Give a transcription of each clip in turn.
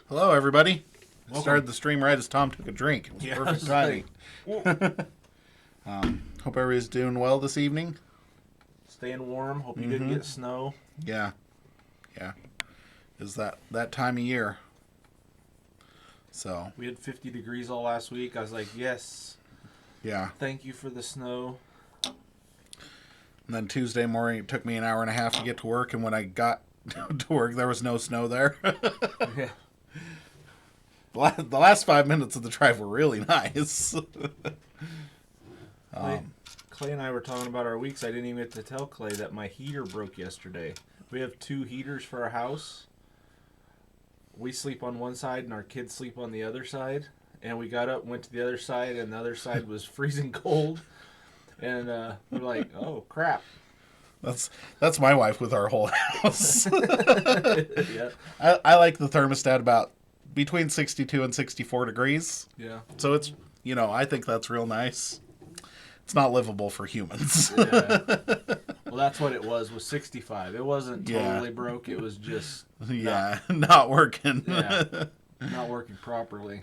Hello, everybody. Welcome. Started the stream right as Tom took a drink. It was perfect timing. Hope everybody's doing well this evening. Staying warm. Hope you didn't get snow. Yeah. Is that time of year. So. We had 50 degrees all last week. I was like, yes. Yeah. Thank you for the snow. And then Tuesday morning, it took me an hour and a half to get to work, and when I got to work, there was no snow there. Yeah. The last 5 minutes of the drive were really nice. Clay and I were talking about our weeks. I didn't even get to tell Clay that my heater broke yesterday. We have 2 heaters for our house. We sleep on one side and our kids sleep on the other side. And we got up, went to the other side, and the other side was freezing cold. And we're like, oh, crap. That's my wife with our whole house. Yeah. I like the thermostat about between 62 and 64 degrees. Yeah. So it's, I think that's real nice. It's not livable for humans. Yeah. Well, that's what it was 65. It wasn't totally broke. It was just not working. Not working properly.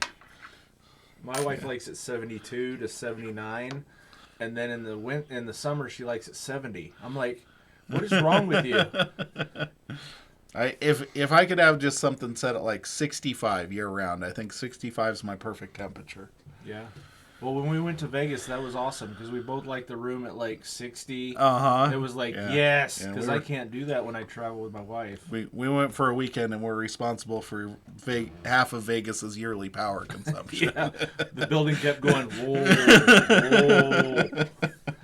My wife likes it 72 to 79, and then in the summer she likes it 70. I'm like, what is wrong with you? If I could have just something set at like 65 year round, I think 65 is my perfect temperature. Yeah. Well, when we went to Vegas, that was awesome because we both liked the room at like 60. It was like, yes, because I can't do that when I travel with my wife. We went for a weekend and we're responsible for half of Vegas's yearly power consumption. Yeah. The building kept going, whoa, whoa.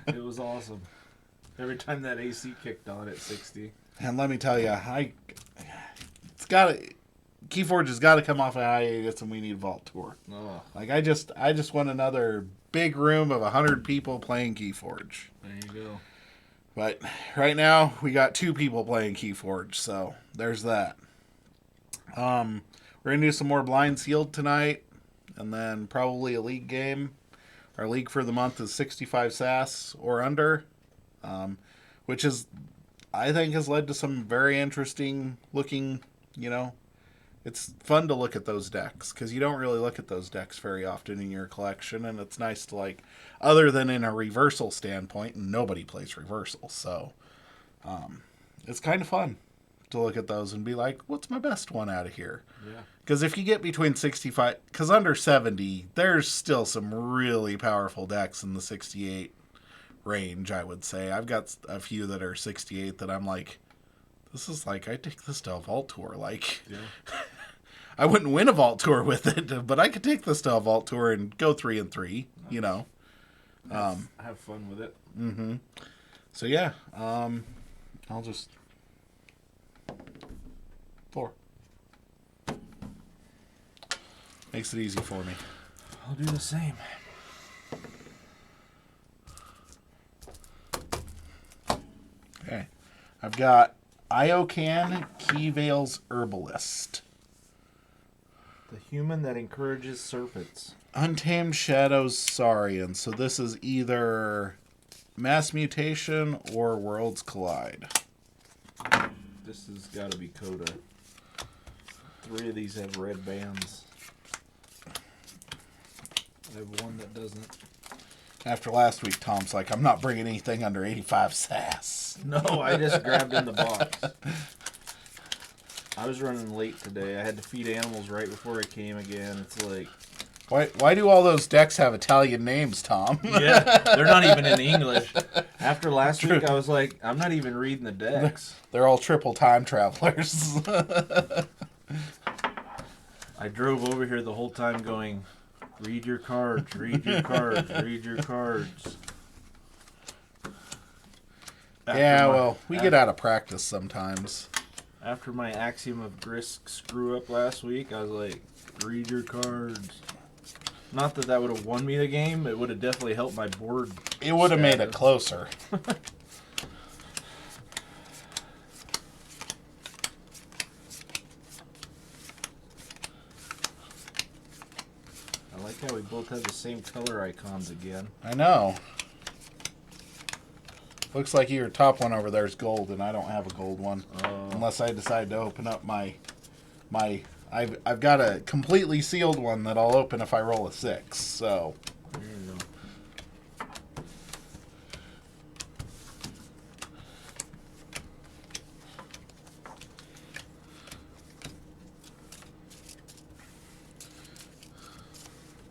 It was awesome. Every time that AC kicked on at 60. And let me tell you, Keyforge has got to come off a hiatus, and we need Vault Tour. Oh. Like I just want another big room of 100 people playing Keyforge. There you go. But right now we got 2 people playing Keyforge, so there's that. We're gonna do some more Blind Sealed tonight, and then probably a league game. Our league for the month is 65 SAS or under, which is, I think, has led to some very interesting looking, It's fun to look at those decks, because you don't really look at those decks very often in your collection, and it's nice to, other than in a reversal standpoint, and nobody plays reversal, so it's kind of fun to look at those and be like, what's my best one out of here? Yeah. Because if you get between 65, because under 70, there's still some really powerful decks in the 68 range, I would say. I've got a few that are 68 that I'm like, this is I take this to a Vault Tour. I wouldn't win a Vault Tour with it, but I could take this to a Vault Tour and go 3-3, Have fun with it. Mm-hmm. So, yeah. I'll just... 4. Makes it easy for me. I'll do the same. Okay. I've got Iocan Keyvale's Herbalist. The human that encourages serpents. Untamed Shadows Saurian. So this is either Mass Mutation or Worlds Collide. This has got to be Coda. 3 of these have red bands. I have one that doesn't. After last week, Tom's like, I'm not bringing anything under 85 SAS. No, I just grabbed in the box. I was running late today. I had to feed animals right before I came again. It's like... Why do all those decks have Italian names, Tom? Yeah, they're not even in English. After last week, I was like, I'm not even reading the decks. They're all triple time travelers. I drove over here the whole time going, read your cards, read your cards, read your cards. We get out of practice sometimes. After my Axiom of Grisk screw up last week, I was like, read your cards. Not that that would have won me the game, it would have definitely helped my board. It would have made it closer. I like how we both have the same color icons again. I know. Looks like your top one over there is gold, and I don't have a gold one. Unless I decide to open up my I've got a completely sealed one that I'll open if I roll a 6. So There you go.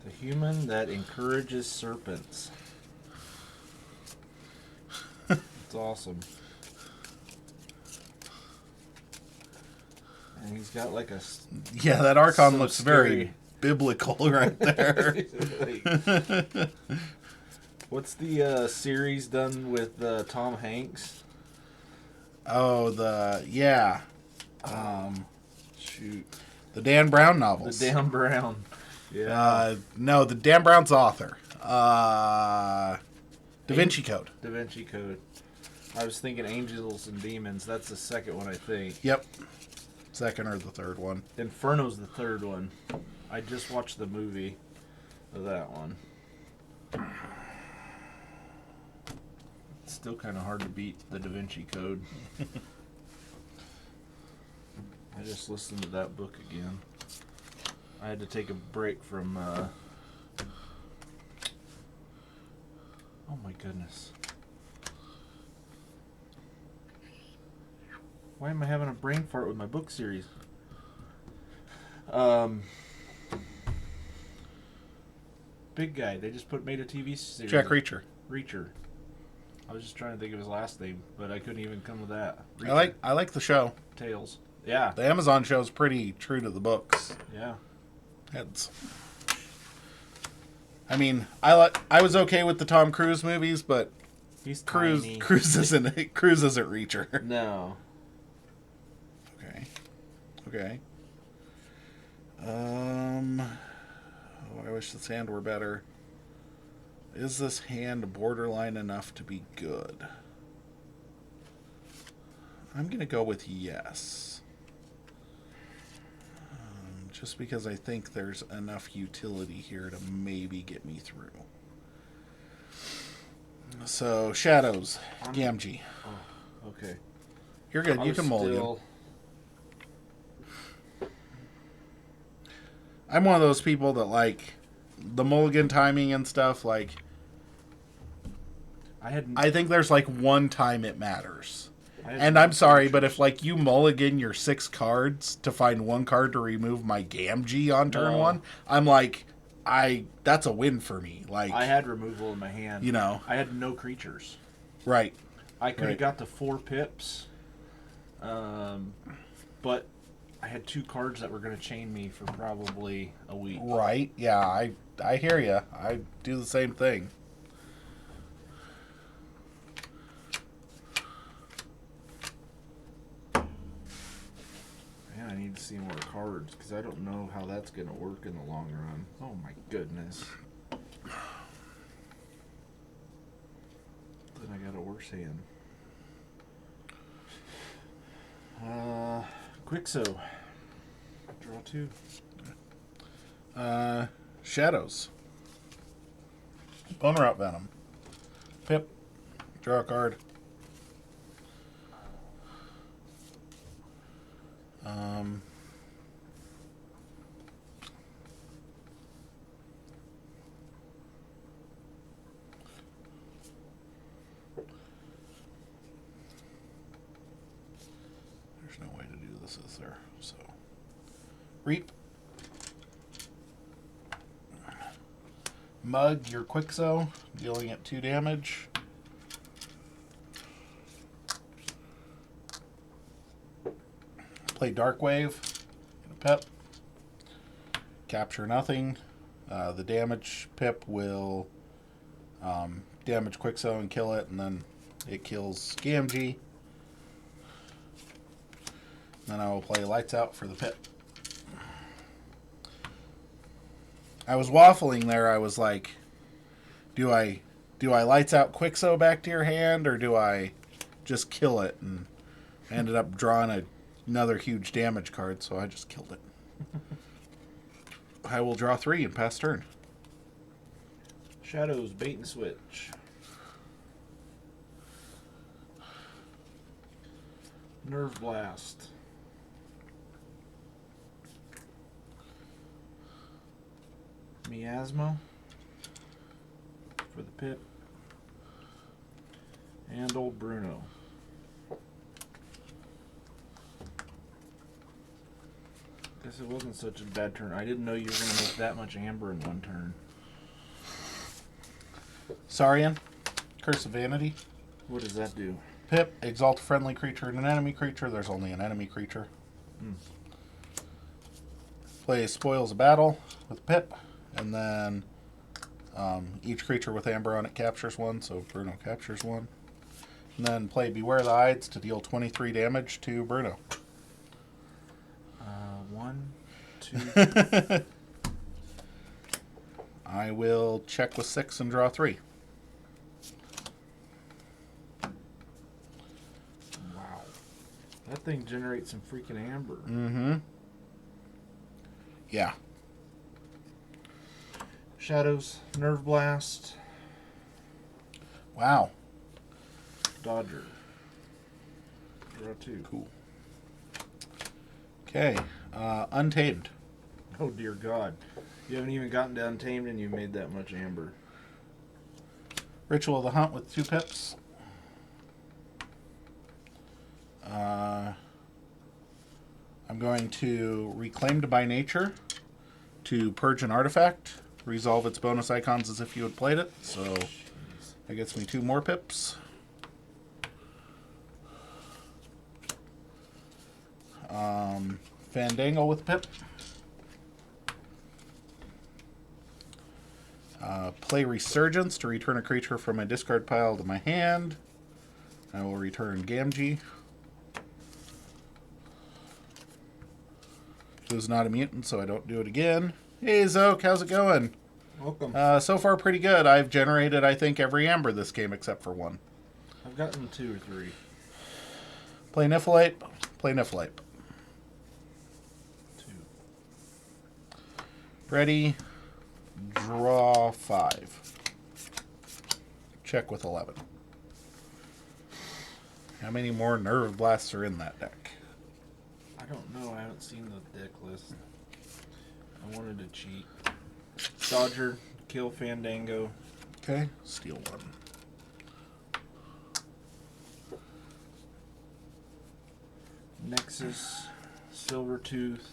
The human that encourages serpents. It's awesome. And he's got like a... yeah, that Archon some looks scary... very biblical right there. Like, what's the series done with Tom Hanks? Oh, Shoot. the Dan Brown novels. The Dan Brown. Yeah. No, the Dan Brown's author. Da Vinci Code. Da Vinci Code. I was thinking Angels and Demons. That's the second one, I think. Yep. Second or the third one. Inferno's the third one. I just watched the movie of that one. It's still kind of hard to beat the Da Vinci Code. I just listened to that book again. I had to take a break from... Oh my goodness. Why am I having a brain fart with my book series? Big guy. They just made a TV series. Jack Reacher. Reacher. I was just trying to think of his last name, but I couldn't even come with that. Reacher. I like the show. Tales. Yeah. The Amazon show's pretty true to the books. Yeah. I mean, I was okay with the Tom Cruise movies, but He's Cruise tiny. isn't Reacher. No. Okay. I wish this hand were better. Is this hand borderline enough to be good? I'm going to go with yes. Just because I think there's enough utility here to maybe get me through. So, Shadows. Gamgee. Oh, okay. You're good. You can mulligan. I'm one of those people that like the mulligan timing and stuff. Like, I think there's like one time it matters. And I'm sorry, but if like you mulligan your 6 cards to find 1 card to remove my Gamgee on turn 1, I'm like, that's a win for me. Like, I had removal in my hand. You know. I had no creatures. Right. I could have got to 4 pips. But I had 2 cards that were going to chain me for probably a week. Right. Yeah, I hear you. I do the same thing. Man, I need to see more cards because I don't know how that's going to work in the long run. Oh my goodness. Then I got a worse hand. Quixo. Draw 2. Shadows. Bone Route Venom. Pip. Draw a card. There's no way to do this, is there? So, Reap. Mug your Quixo, dealing at 2 damage. Play Dark Wave. Get a Pip. Capture nothing. The damage Pip will damage Quixo and kill it, and then it kills Gamgee. Then I will play Lights Out for the Pip. I was waffling there. I was like, do I Lights Out Quixo back to your hand, or do I just kill it? And I ended up drawing another huge damage card, so I just killed it. I will draw 3 and pass turn. Shadows, bait and switch. Nerve Blast. Miasma for the pip. And old Bruno. Guess it wasn't such a bad turn. I didn't know you were going to make that much amber in one turn. Saurian, Curse of Vanity. What does that do? Pip, exalt a friendly creature and an enemy creature. There's only an enemy creature. Play Spoils of Battle with Pip, and then each creature with amber on it captures one, so Bruno captures one. And then play Beware the Ides to deal 23 damage to Bruno. 1, 2. I will check with 6 and draw 3. Wow. That thing generates some freaking amber. Mm-hmm. Yeah. Shadows, Nerve Blast. Wow. Dodger. Draw 2. Cool. Okay. Untamed. Oh dear God. You haven't even gotten to Untamed and you made that much amber. Ritual of the Hunt with 2 pips. I'm going to Reclaimed by Nature to purge an artifact. Resolve its bonus icons as if you had played it. So that gets me 2 more pips. Fandangle with Pip. Play Resurgence to return a creature from my discard pile to my hand. I will return Gamgee. Who's not a mutant, so I don't do it again. Hey, Zoke, how's it going? Welcome. So far, pretty good. I've generated, I think, every amber this game except for 1. I've gotten 2 or 3. Play Niflite. Play Niflite. 2. Ready. Draw 5. Check with 11. How many more Nerve Blasts are in that deck? I don't know. I haven't seen the deck list. I wanted to cheat. Dodger, kill Fandango. Okay, steal 1. Nexus, Silvertooth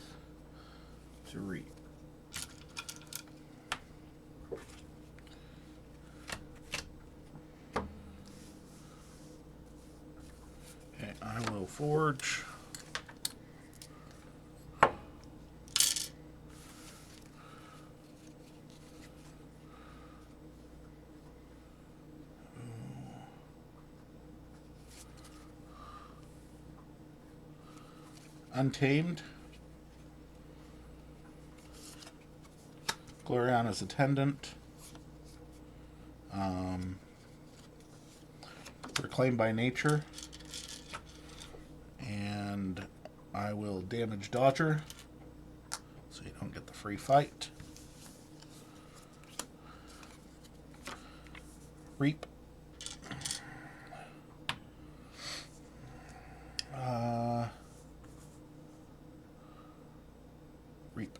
to reap. Okay, I will forge. Untamed. Gloriana's Attendant. Reclaimed by Nature. And I will damage Dodger, so you don't get the free fight. Reap. Reap.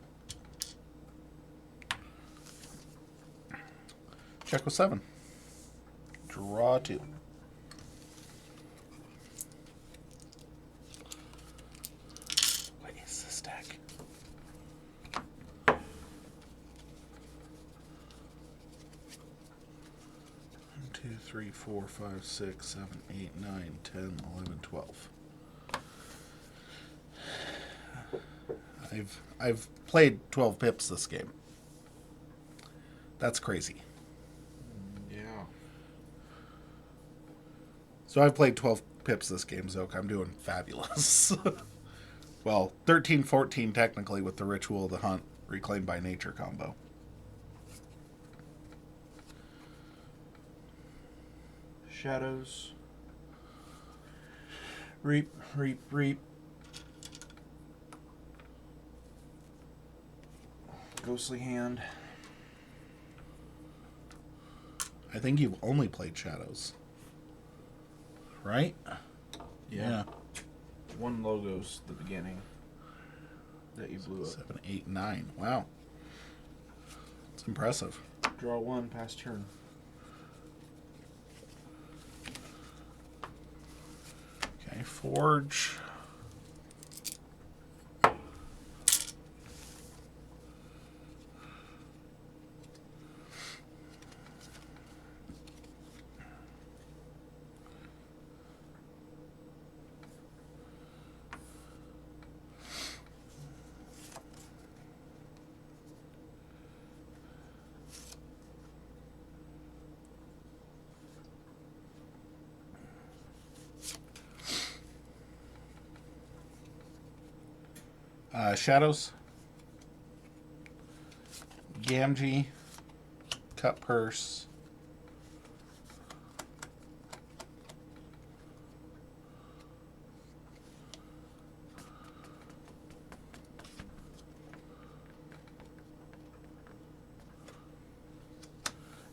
Check with 7. Draw 2. What is this deck? 1, 2, 3, 4, 5, 6, 7, 8, 9, 10, 11, 12. I've played 12 pips this game. That's crazy. Yeah. So I've played 12 pips this game, Zoke. I'm doing fabulous. Well, 13, 14 technically with the Ritual of the Hunt, Reclaimed by Nature combo. Shadows. Reap, reap, reap. Ghostly Hand. I think you've only played Shadows. Right? Yeah. 1 Logos at the beginning that you blew up. 7, 8, 9. Wow. It's Impressive. Draw 1, pass turn. Okay, Forge. Shadows. Gamgee. Cut Purse.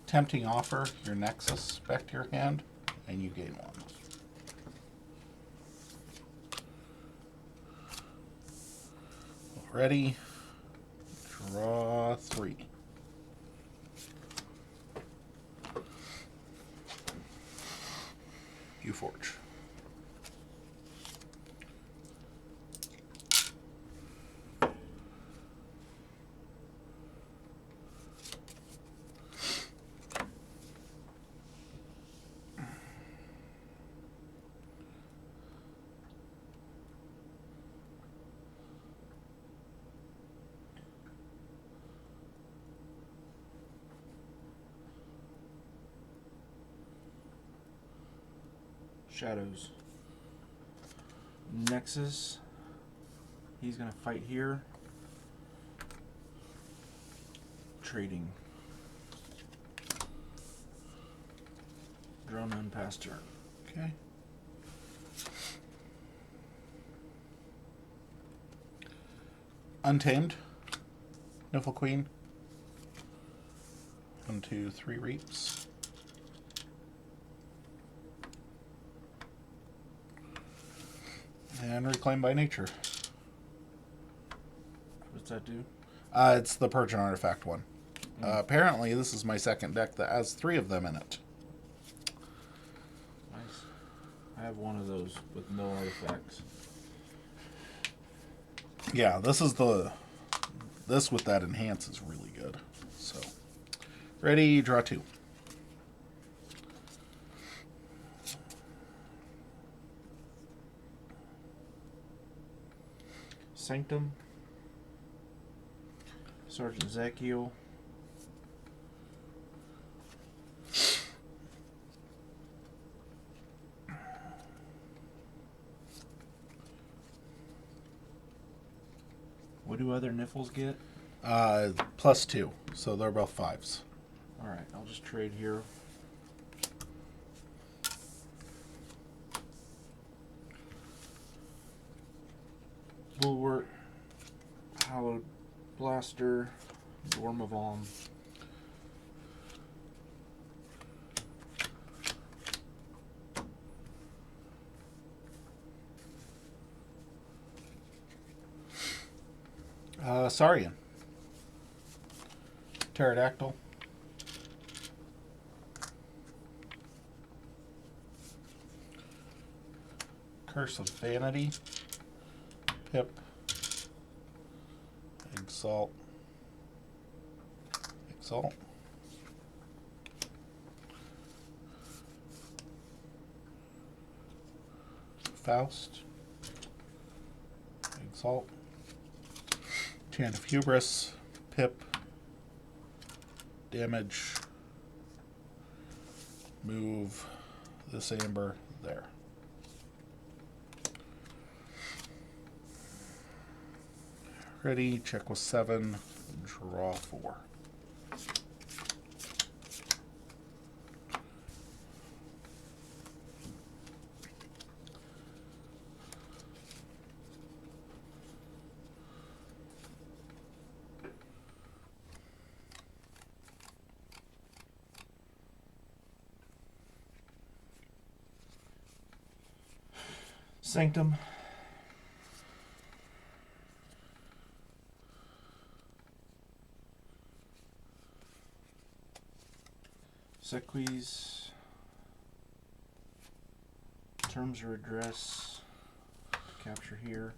Tempting Offer, your Nexus back to your hand, and you gain 1. Ready? Draw 3. You forge. Shadows. Nexus. He's going to fight here. Trading. Draw none, pass turn. Okay. Untamed. Niffle Queen. 1, 2, 3 reaps. And Reclaim by Nature. What's that do? It's the Purge and Artifact one. Apparently, this is my second deck that has 3 of them in it. Nice. I have one of those with no artifacts. Yeah, this with that enhance is really good. So, ready, draw 2. Sanctum. Sergeant Zachiel. What do other Niffles get? +2, so they're both 5s. Alright, I'll just trade here. Bulwark, Hallowed Blaster, Worm of Alm. Saurian. Pterodactyl. Curse of Vanity. Pip. Exalt. Exalt. Faust. Exalt. Chant of Hubris. Pip. Damage. Move this amber there. Ready, check with 7, draw 4. Sanctum. Sequis. Terms of address. Capture here.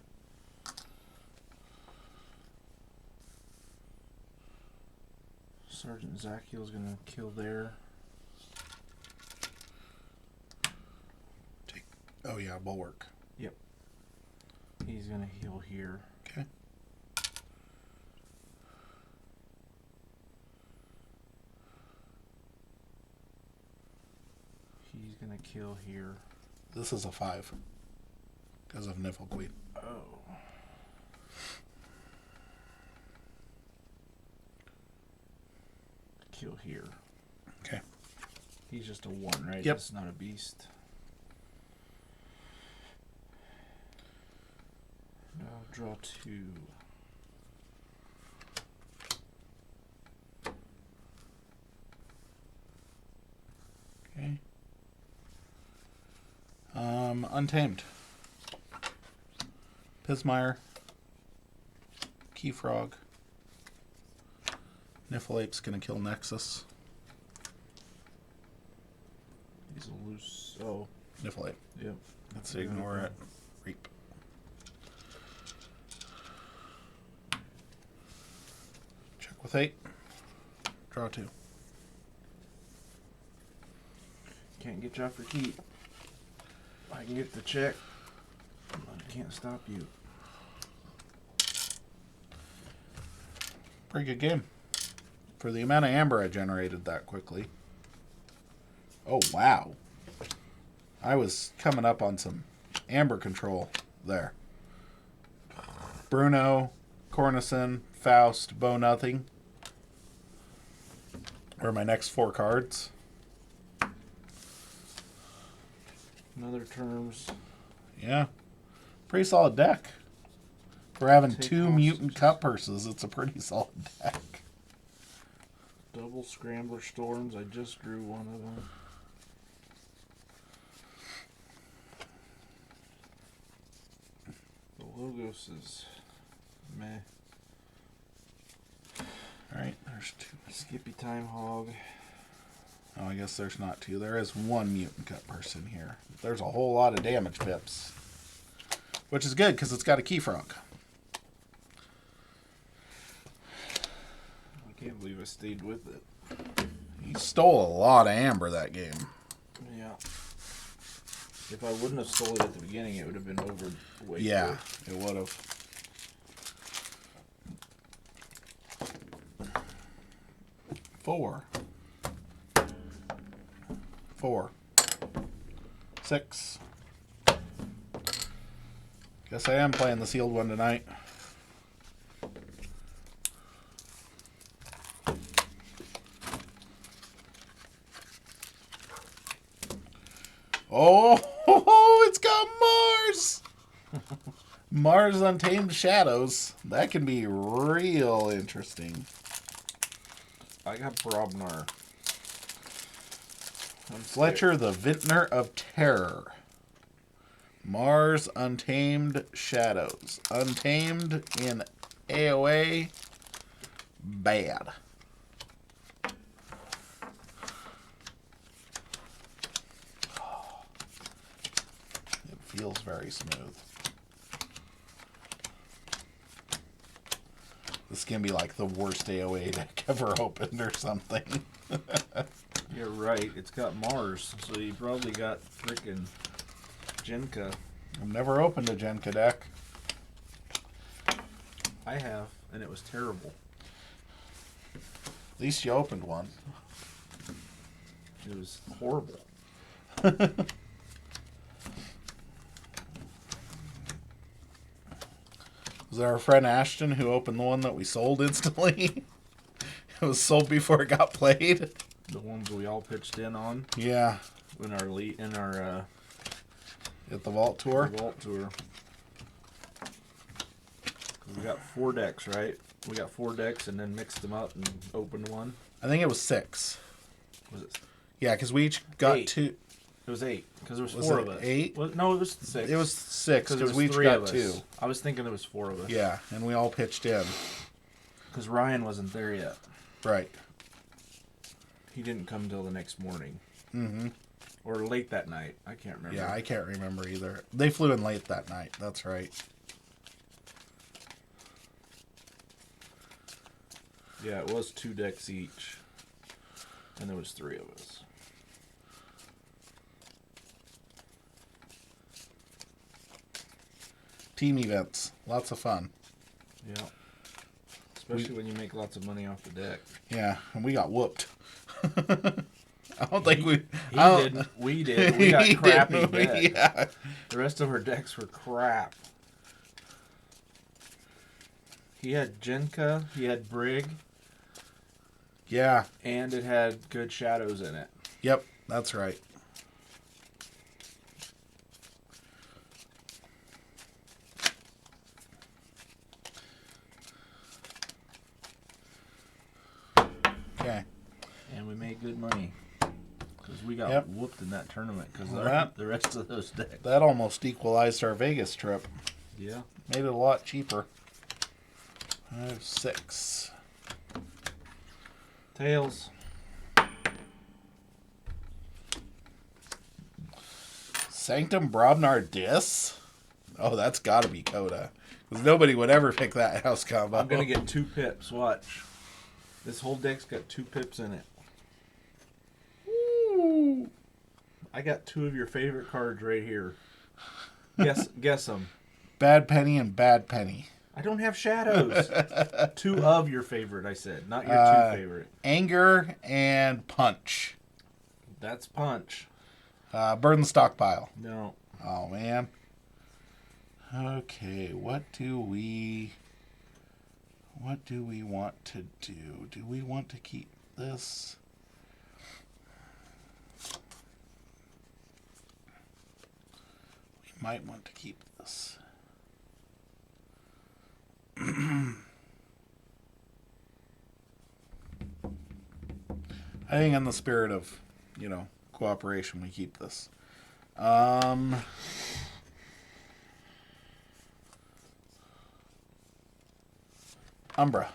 Sergeant Zakiel is going to kill there. Oh yeah, bulwark. Yep. He's going to heal here. Okay. He's going to kill here. This is a 5 because of Niflqueed. Oh. Kill here. Okay. He's just a 1, right? Yep. It's not a beast. Now draw 2. Okay. Untamed. Pismire. Keyfrog. Niffleape's gonna kill Nexus. He's a loose. Oh. Niffleape. Yep. Let's ignore it. Reap. Check with 8. Draw 2. Can't get you off your keep. I can get the check. But I can't stop you. Pretty good game. For the amount of amber I generated that quickly. Oh, wow. I was coming up on some amber control there. Bruno, Cornison, Faust, Bow Nothing are my next 4 cards. Another terms. Yeah. Pretty solid deck. For having Take 2 hostage. mutant cut purses, it's a pretty solid deck. Double scrambler storms. I just drew one of them. The Logos is meh. Alright, there's 2. Skippy Time Hog. Oh, I guess there's not 2. There is 1 mutant cut person here. There's a whole lot of damage pips. Which is good, because it's got a Keyfrog. I can't believe I stayed with it. He stole a lot of amber that game. Yeah. If I wouldn't have stolen it at the beginning, it would have been over way Yeah, quick. it would have. Four. 6. Guess I am playing the sealed one tonight. Oh, it's got Mars! Mars Untamed Shadows. That can be real interesting. I got Brobnar. Fletcher, the Vintner of Terror. Mars Untamed Shadows. Untamed in AOA. Bad. It feels very smooth. This can be like the worst AOA deck ever opened or something. You're right. It's got Mars, so you probably got frickin' Genka. I've never opened a Genka deck. I have, and it was terrible. At least you opened one. It was horrible. Was there our friend Ashton who opened the one that we sold instantly? It was sold before it got played. The ones we all pitched in on Yeah, in our at the Vault Tour. Vault Tour. We got 4 decks, right? We got 4 decks and then mixed them up and opened one. I think it was 6. Was it? Yeah, because we each got 8. 2. It was 8 because there was Was 4 it of us. 8? Well, no, it was 6. It was 6 because because we each 3 got of us. 2. I was thinking there was 4 of us. Yeah, and we all pitched in. Because Ryan wasn't there yet. Right. He didn't come till the next morning. Mm-hmm. Or late that night. I can't remember. Yeah, I can't remember either. They flew in late that night. That's right. Yeah, it was 2 decks each. And there was 3 of us. Team events. Lots of fun. Yeah. Especially when you make lots of money off the deck. Yeah, and we got whooped. I don't think we... He didn't. We did. We got crappy decks. Yeah. The rest of our decks were crap. He had Jenka. He had Brig. Yeah. And it had good shadows in it. Yep, that's right. Okay. And we made good money. Because we got whooped in that tournament. Because the rest of those decks. That almost equalized our Vegas trip. Yeah. Made it a lot cheaper. 6. Tails. Sanctum Brobnar Dis? Oh, that's got to be Coda. Because nobody would ever pick that house combo. I'm going to get 2 pips. Watch. This whole deck's got 2 pips in it. Ooh. I got 2 of your favorite cards right here. Guess them. Bad Penny and Bad Penny. I don't have shadows. 2 of your favorite, I said. Not your 2 favorite. Anger and Punch. That's Punch. Burn the stockpile. No. Oh, man. Okay, what do we want to do? Do we want to keep this? We might want to keep this. I think in the spirit of, cooperation, we keep this. Umbra.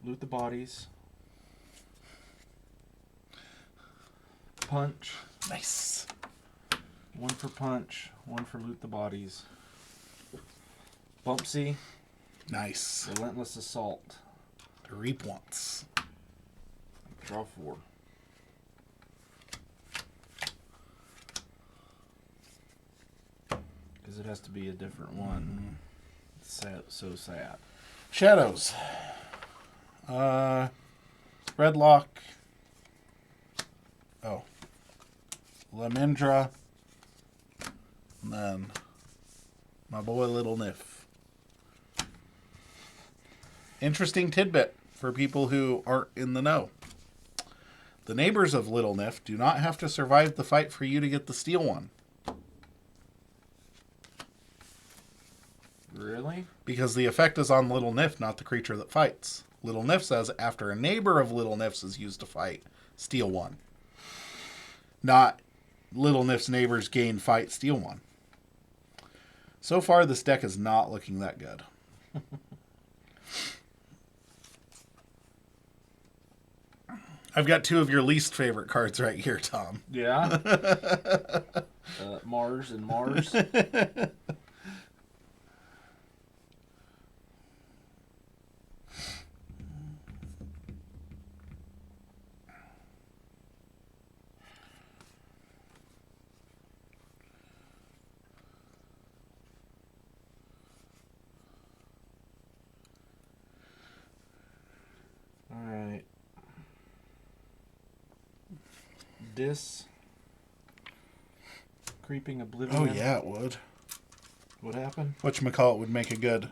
Loot the bodies. Punch. Nice. 1 for Punch. 1 for Loot the Bodies. Bumpsy. Nice. Relentless Assault. To reap once. Draw 4. Because it has to be a different one. It's sad, so sad. Shadows. Redlock. Oh. Lemindra. And then my boy Little Niff. Interesting tidbit for people who aren't in the know. The neighbors of Little Niff do not have to survive the fight for you to get the steel one. Really? Because the effect is on Little Niff, not the creature that fights. Little Niff says after a neighbor of Little Niff's is used to fight, steal 1. Not Little Niff's neighbors gain fight, steal 1. So far, this deck is not looking that good. I've got 2 of your least favorite cards right here, Tom. Yeah. Mars and Mars. Alright. Creeping Oblivion. Oh, yeah, it would. What happened? Whatchamacallit would make a good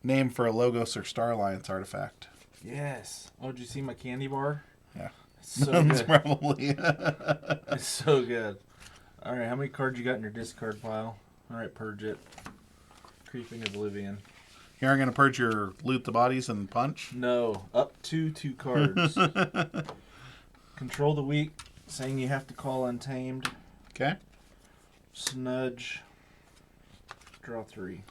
name for a Logos or Star Alliance artifact. Yes. Oh, did you see my candy bar? Yeah. It's so That's good. probably... It's so good. All right, how many cards you got in your discard pile? All right, purge it. Creeping Oblivion. Here, I'm going to purge your loot the bodies and punch. No, up to 2 cards. Control the weak, saying you have to call Untamed. Okay. Snudge. Draw 3.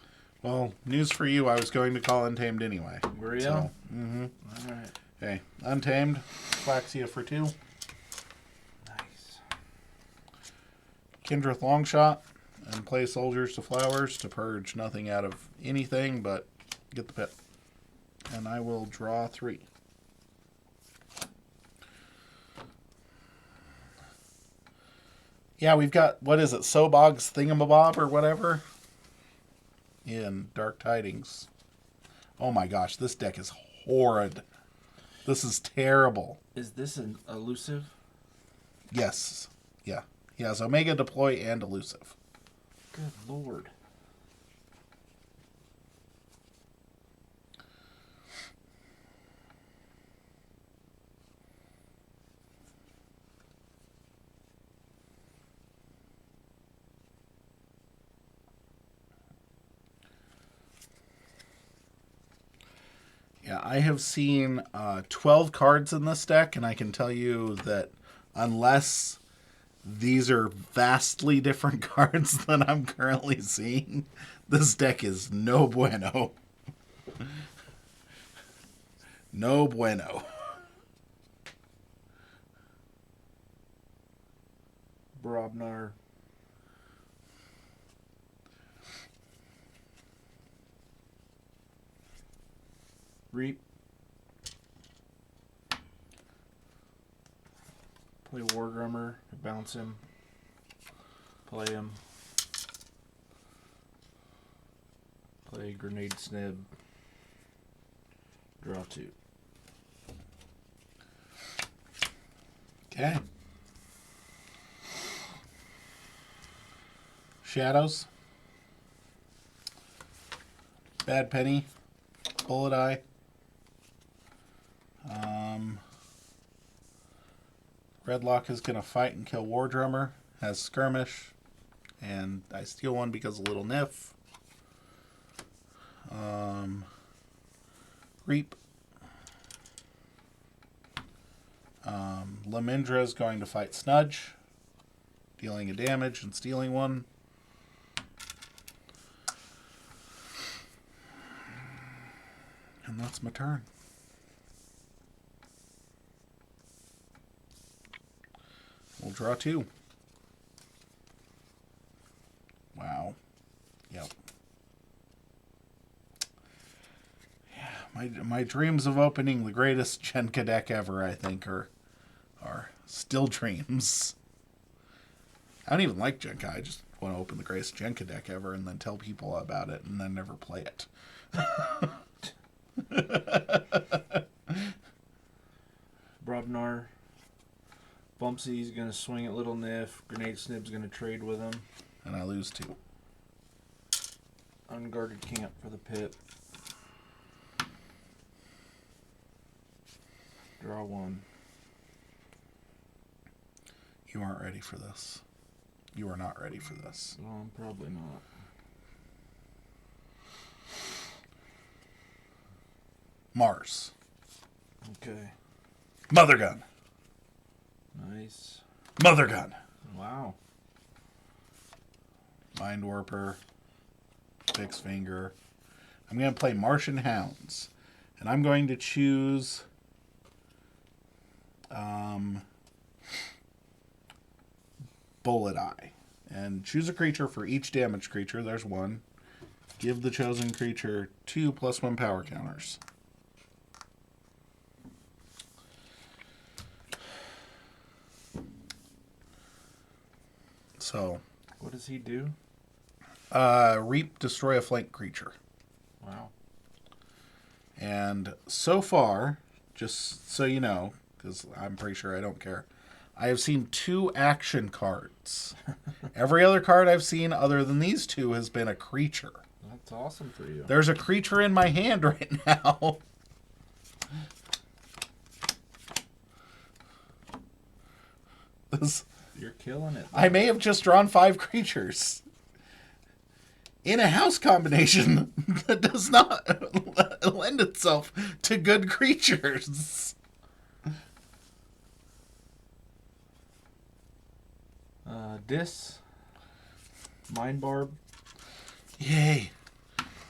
Well, news for you, I was going to call Untamed anyway. Were you? So, All right. Okay, Untamed. Flaxia for 2. Nice. Kindreth Longshot. And play Soldiers to Flowers to purge nothing out of anything but get the pit. And I will draw 3. Yeah, we've got, what is it, Sobog's Thingamabob or whatever? In Dark Tidings. Oh my gosh, this deck is horrid. This is terrible. Is this an elusive? Yes. Yeah. He has Omega Deploy and Elusive. Good lord. Yeah, I have seen 12 cards in this deck, and I can tell you that unless these are vastly different cards than I'm currently seeing, this deck is no bueno. No bueno. Brobnar. Reap. Play War Drummer. Bounce him. Play him. Play Grenade Snib. Draw 2. Okay. Shadows. Bad Penny. Bullet Eye. Redlock is going to fight and kill War Drummer. Has Skirmish. And I steal one because of Little Niff. Reap. Lamindra is going to fight Snudge. Dealing a damage and stealing one. And that's my turn. We'll draw 2. Wow. Yep. Yeah, my dreams of opening the greatest Jenka deck ever, I think, are still dreams. I don't even like Jenka. I just want to open the greatest Jenka deck ever and then tell people about it and then never play it. Brobnar. Bumpsy's going to swing at Little Niff. Grenade Snib's going to trade with him. And I lose 2. Unguarded Camp for the pit. Draw 1. You aren't ready for this. You are not ready for this. No, I'm probably not. Mars. Okay. Mother Gun. Nice. Mother Gun. Wow. Mind Warper. Fixed Finger. I'm going to play Martian Hounds. And I'm going to choose... Bullet Eye. And choose a creature for each damaged creature. There's 1. Give the chosen creature 2 +1 power counters. So... What does he do? Reap, destroy a flank creature. Wow. And so far, just so you know, because I'm pretty sure I don't care, I have seen 2 action cards. Every other card I've seen other than these 2 has been a creature. That's awesome for you. There's a creature in my hand right now. You're killing it. I may have just drawn 5 creatures in a house combination that does not lend itself to good creatures. Mind Barb. Yay.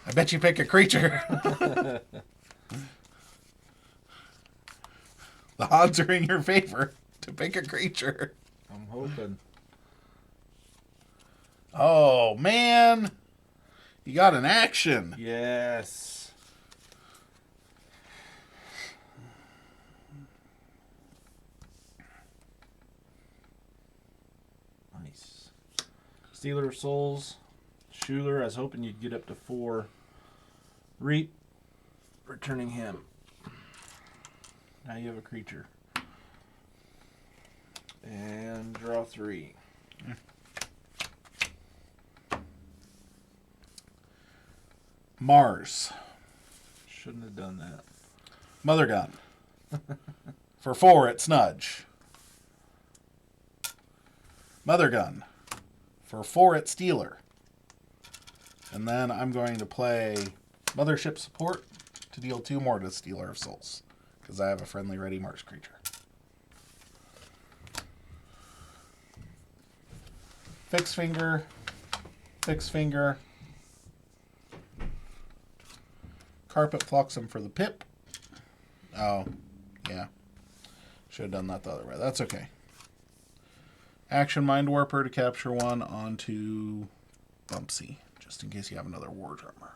I bet you pick a creature. The odds are in your favor to pick a creature. I'm hoping. Oh, man. You got an action. Yes. Nice. Stealer of Souls. Schuler, I was hoping you'd get up to 4. Reap. Returning him. Now you have a creature. And draw 3. Mars. Shouldn't have done that. Mother Gun. For 4, it's Nudge. Mother Gun. For 4, it's Stealer. And then I'm going to play Mothership Support to deal 2 more to Stealer of Souls. Because I have a friendly ready Mars creature. Fix Finger. Fix Finger. Carpet Flotsam for the pip. Oh, yeah. Should have done that the other way. That's okay. Action Mind Warper to capture 1 onto Bumpsy, just in case you have another War Drummer.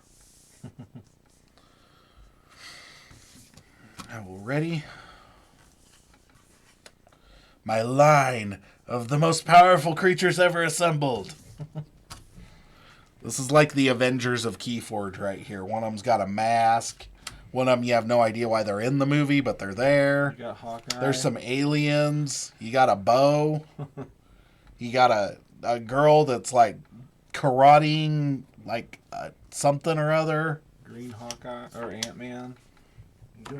I will ready my line of the most powerful creatures ever assembled. This is like the Avengers of Keyforge right here. One of them's got a mask. One of them you have no idea why they're in the movie, but they're there. You got Hawkeye. There's some aliens. You got a bow. You got a girl that's like karateing like something or other. Green Hawkeye or Ant-Man.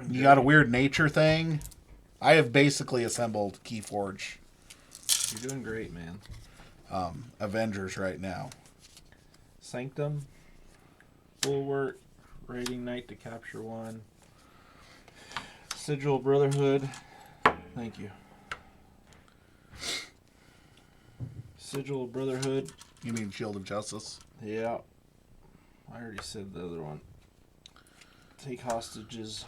You got a weird nature thing. I have basically assembled Keyforge You're doing great, man. Avengers right now. Sanctum. Bulwark. Raiding Knight to capture 1. Sigil Brotherhood. Thank you. Sigil Brotherhood. You mean Shield of Justice? Yeah. I already said the other one. Take hostages.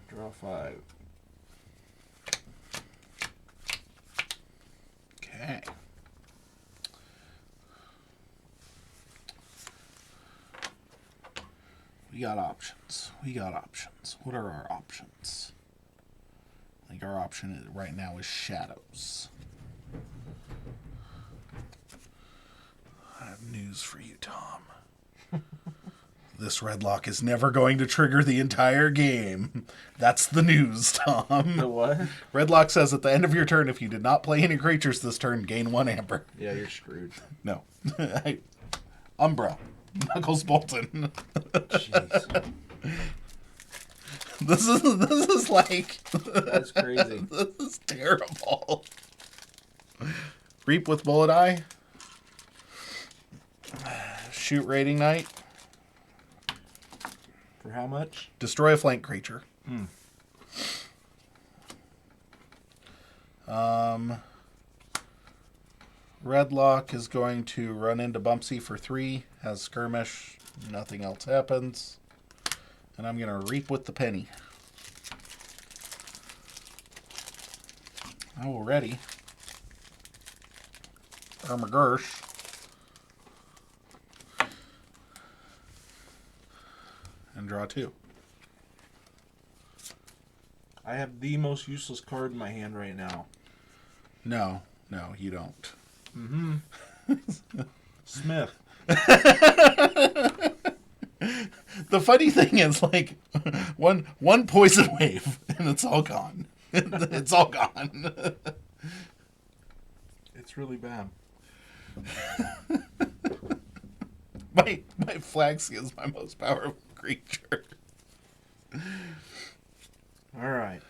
Draw 5. Okay. We got options. We got options. What are our options? I think our option right now is Shadows. I have news for you, Tom. This red lock is never going to trigger the entire game. That's the news, Tom. The what? Red lock says at the end of your turn, if you did not play any creatures this turn, gain 1 amber. Yeah, you're screwed. No. Umbra. Knuckles Bolton. Jeez. This is like That's crazy. This is terrible. Reap with Bullet Eye. Shoot Raiding Knight. For how much? Destroy a flank creature. Redlock is going to run into Bumpsy for 3. Has skirmish. Nothing else happens. And I'm going to Reap with the Penny. I will ready. Irma Gersh. And draw 2. I have the most useless card in my hand right now. No, you don't. Smith. The funny thing is, like, one poison wave, and it's all gone. It's all gone. It's really bad. My Flaxia is my most powerful creature. All right.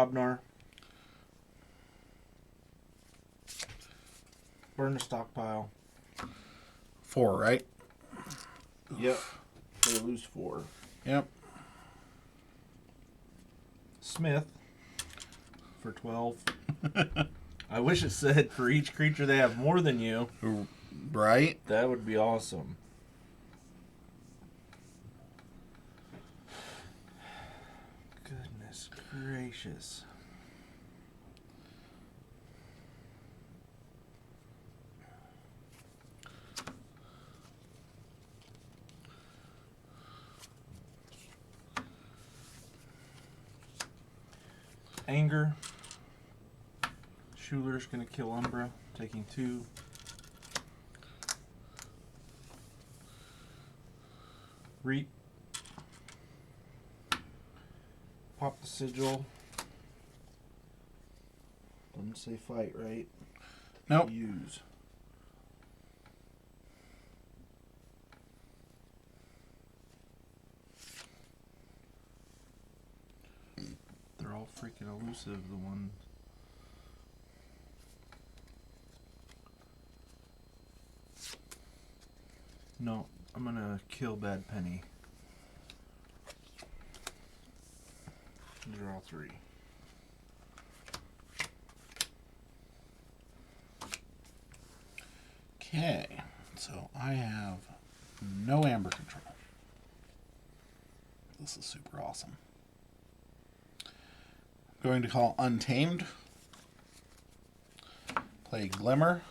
Grobnar. Burn the stockpile. 4, right? Yep. They lose 4. Yep. Smith for 12. I wish it said for each creature they have more than you. Right? That would be awesome. Goodness gracious. Anger. Schuler's going to kill Umbra, taking 2. Reap. Pop the sigil. Doesn't say fight, right? Nope. Use. They're all freaking elusive, the one. No, I'm gonna kill Bad Penny. Draw 3. Okay. So I have no amber control. This is super awesome. I'm going to call Untamed. Play Glimmer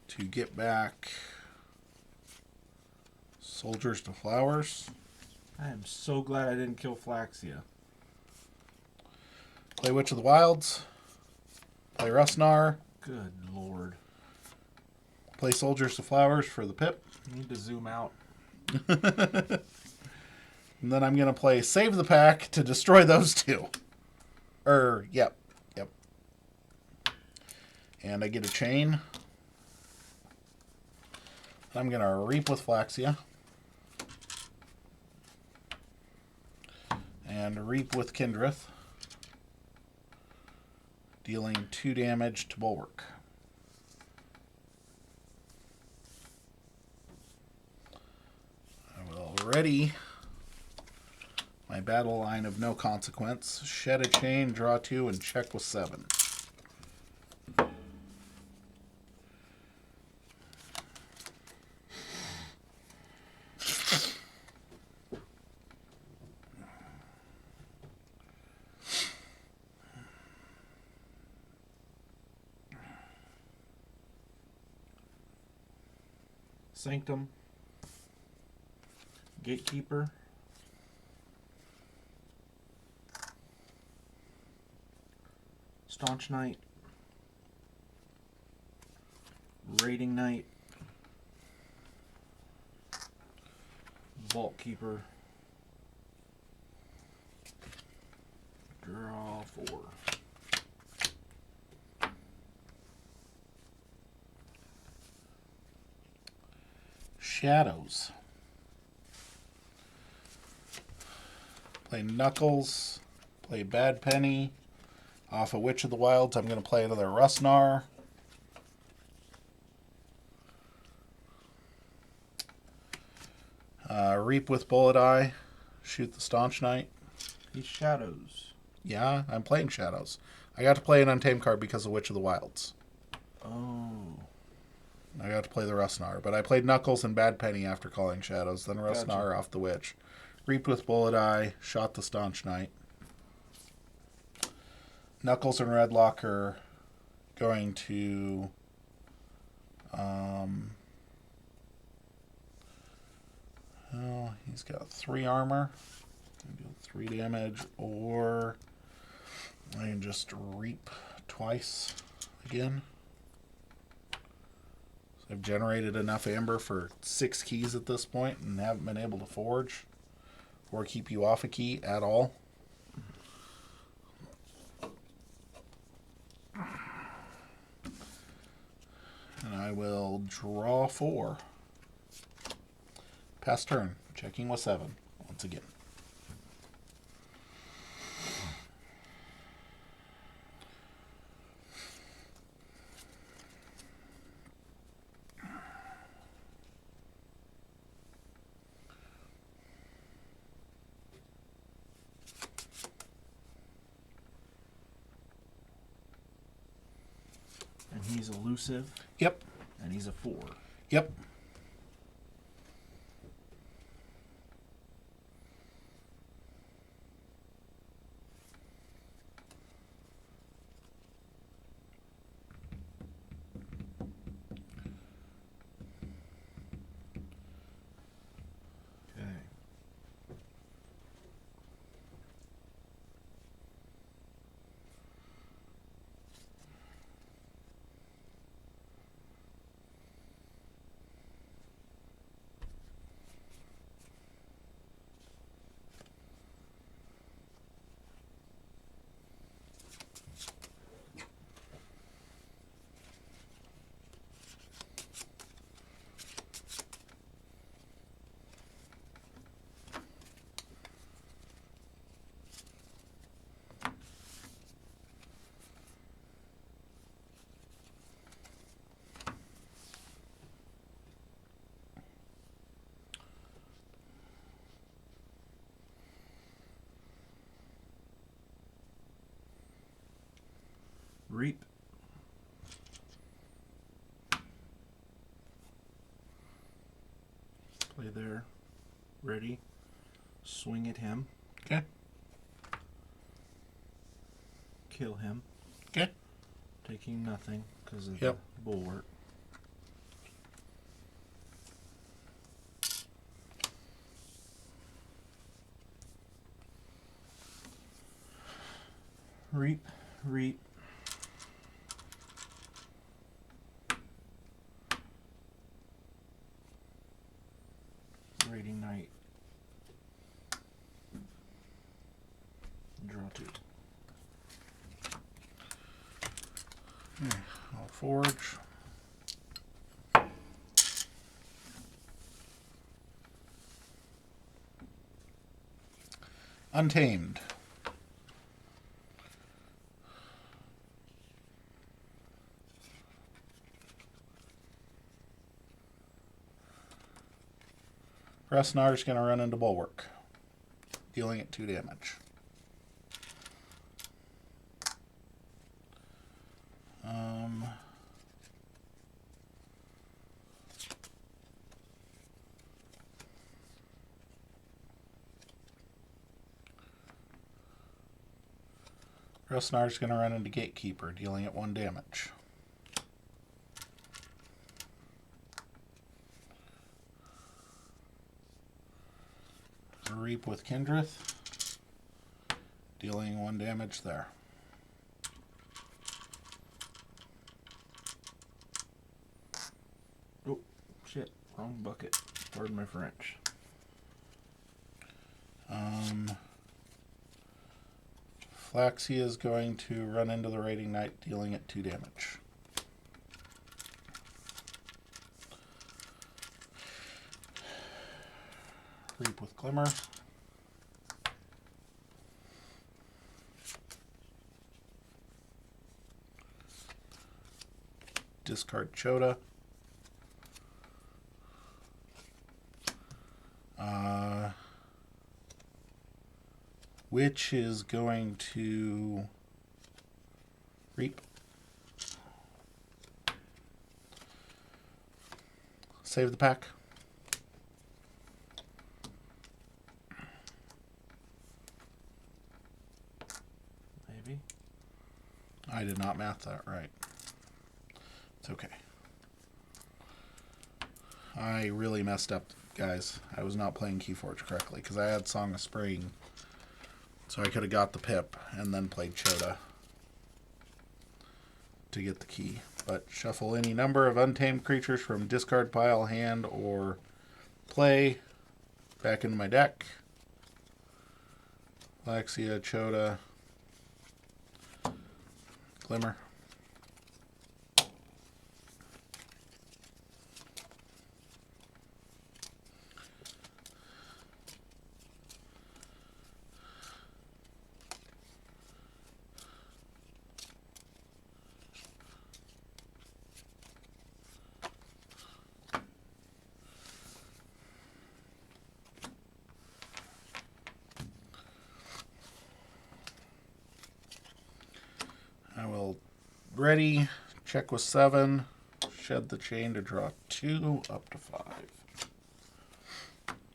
to get back Soldiers to Flowers. I am so glad I didn't kill Flaxia. Play Witch of the Wilds. Play Rustnar. Good lord. Play Soldiers to Flowers for the pip. I need to zoom out. And then I'm going to play Save the Pack to destroy those 2. Yep. And I get a chain. I'm going to Reap with Flaxia. And Reap with Kindreth. Dealing 2 damage to Bulwark. I will ready my battle line of no consequence. Shed a chain, draw 2, and check with 7. Sanctum. Gatekeeper. Staunch Knight. Raiding Knight. Vault Keeper. Draw 4. Shadows. Play Knuckles. Play Bad Penny. Off of Witch of the Wilds, I'm going to play another Rustnar. Reap with Bullet Eye. Shoot the Staunch Knight. He's Shadows. Yeah, I'm playing Shadows. I got to play an Untamed card because of Witch of the Wilds. Oh. I got to play the Rustnar, but I played Knuckles and Bad Penny after calling Shadows, then Rustnar Gotcha. off the Witch. Reaped with Bullet Eye, shot the Staunch Knight. Knuckles and Redlock are going to well, he's got 3 armor. Do 3 damage, or I can just Reap twice again. So I've generated enough amber for 6 keys at this point and haven't been able to forge or keep you off a key at all. And I will draw 4. Pass turn. Checking with 7 once again. And he's elusive. Yep. And he's a 4. Yep. Okay. Reap. Play there. Ready. Swing at him. Okay. Kill him. Okay. Taking nothing because of Yep. the bulwark. Reap. Reap. Raiding Knight. Draw 2. I'll forge. Untamed. Resnar's going to run into Bulwark, dealing it 2 damage. Resnar's going to run into Gatekeeper, dealing it 1 damage. Reap with Kindreth, dealing 1 damage there. Oh, shit. Wrong bucket. Pardon my French. Flaxia is going to run into the Raiding Knight, dealing it 2 damage. Reap with Glimmer. Discard Chota. Which is going to reap. Save the pack. Maybe. I did not math that right. It's okay. I really messed up, guys. I was not playing Keyforge correctly because I had Song of Spring. So I could have got the pip and then played Chota to get the key. But shuffle any number of untamed creatures from discard pile, hand, or play back into my deck. Laxia, Chota, Glimmer. I will ready, Check with 7. Shed the chain to draw 2 up to 5.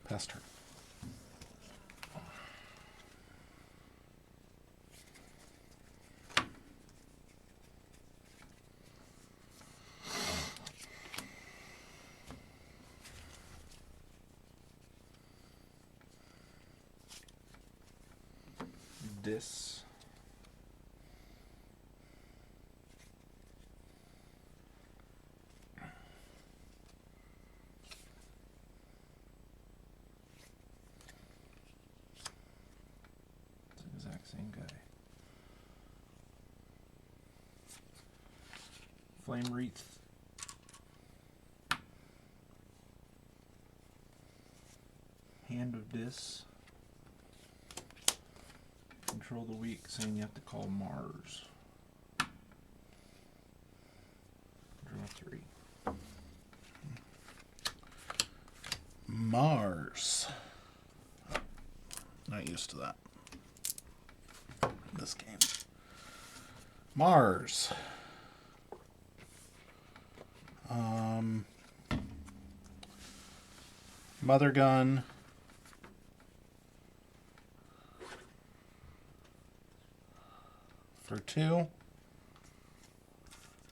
Pass turn. Dis. It's the exact same guy. Flame Wreath. Hand of Dis. Control the weak, saying you have to call Mars. Draw 3. Mars. Not used to that. This game. Mars. Mother Gun. For 2.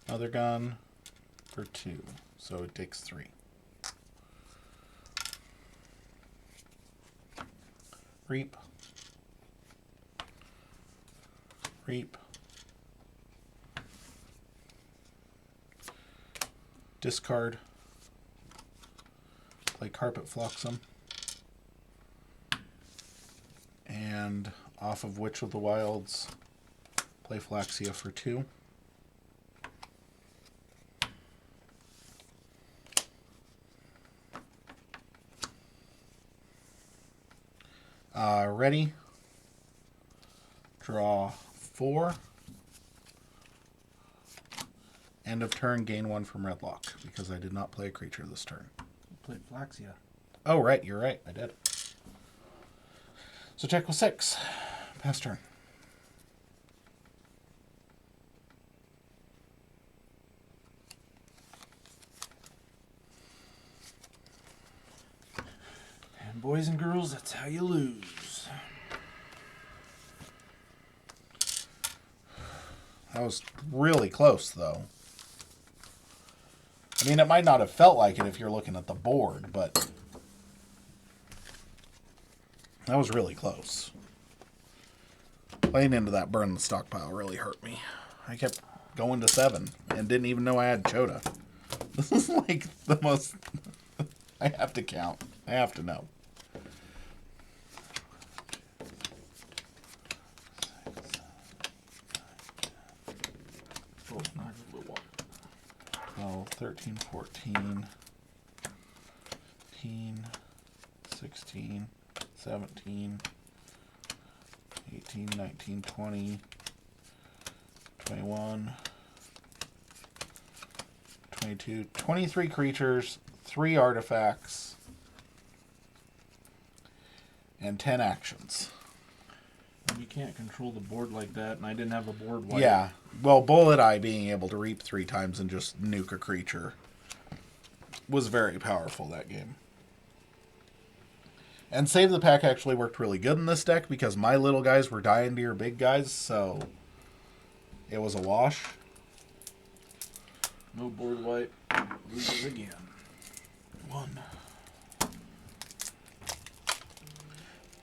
Mother Gun for 2. So it takes 3. Reap. Reap. Discard. Play Carpet Flotsam. And off of Witch of the Wilds, play Flaxia for 2. Ready. Draw 4. End of turn, gain 1 from Redlock, because I did not play a creature this turn. You played Flaxia. Oh, right, you're right, I did. So check with 6. Pass turn. And boys and girls, that's how you lose. That was really close, though. I mean, it might not have felt like it if you're looking at the board, but that was really close. Playing into that burn the stockpile really hurt me. I kept going to 7 and didn't even know I had Chota. This is like the most... I have to count. I have to know. 12, 13, 14, 15, 16, 17, 18, 19, 20, 21, 22, 23 creatures, 3 artifacts, and 10 actions. You can't control the board like that, and I didn't have a board wipe. Yeah. Well, Bullet Eye being able to reap 3 times and just nuke a creature was very powerful that game. And Save the Pack actually worked really good in this deck because my little guys were dying to your big guys, so it was a wash. No board wipe. Loses again. 1.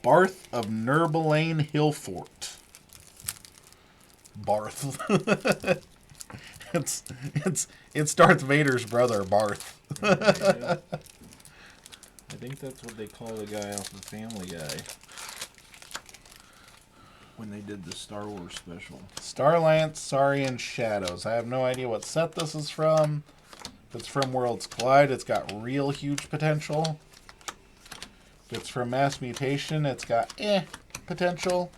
Barth of Nurbelane Hillfort. Barth. it's Darth Vader's brother, Barth. Yeah. I think that's what they call the guy off of Family Guy when they did the Star Wars special. Starlance, Saurian Shadows. I have no idea what set this is from. If it's from Worlds Collide, it's got real huge potential. If it's from Mass Mutation, it's got potential.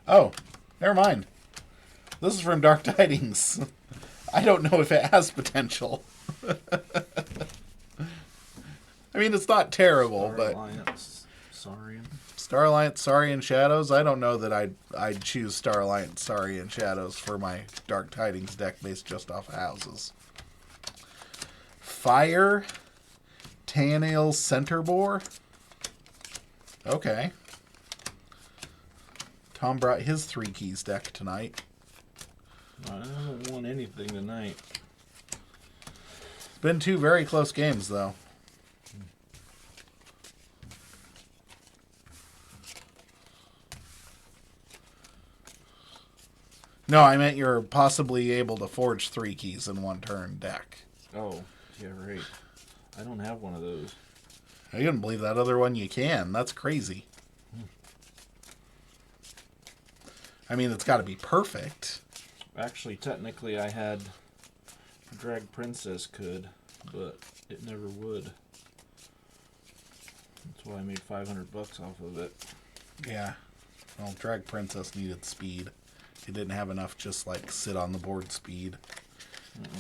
Oh, never mind. This is from Dark Tidings. I don't know if it has potential. I mean, it's not terrible, Star but... Alliance. Saurian. Star Alliance, Saurian Shadows. I don't know that I'd choose Star Alliance, Saurian Shadows for my Dark Tidings deck based just off of houses. Fire, Tanail Center Bore. Okay. Tom brought his 3 keys deck tonight. I haven't won anything tonight. It's been 2 very close games, though. No, I meant you're possibly able to forge 3 keys in 1 turn deck. Oh, yeah, right. I don't have one of those. I couldn't believe that other one you can. That's crazy. I mean, it's got to be perfect. Actually, technically, I had Drag Princess could, but it never would. That's why I made $500 off of it. Yeah. Well, Drag Princess needed speed. It didn't have enough just, like, sit on the board speed.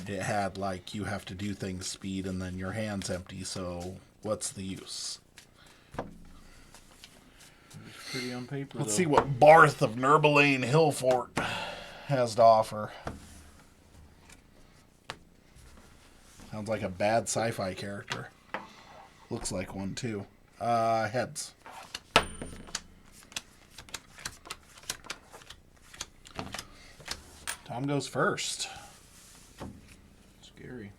It had, like, you have to do things speed and then your hand's empty, so what's the use? It's pretty on paper, Let's though. see what Barth of Nurbelane Hillfort has to offer. Sounds like a bad sci-fi character. Looks like one, too. Heads. Tom goes first. Scary.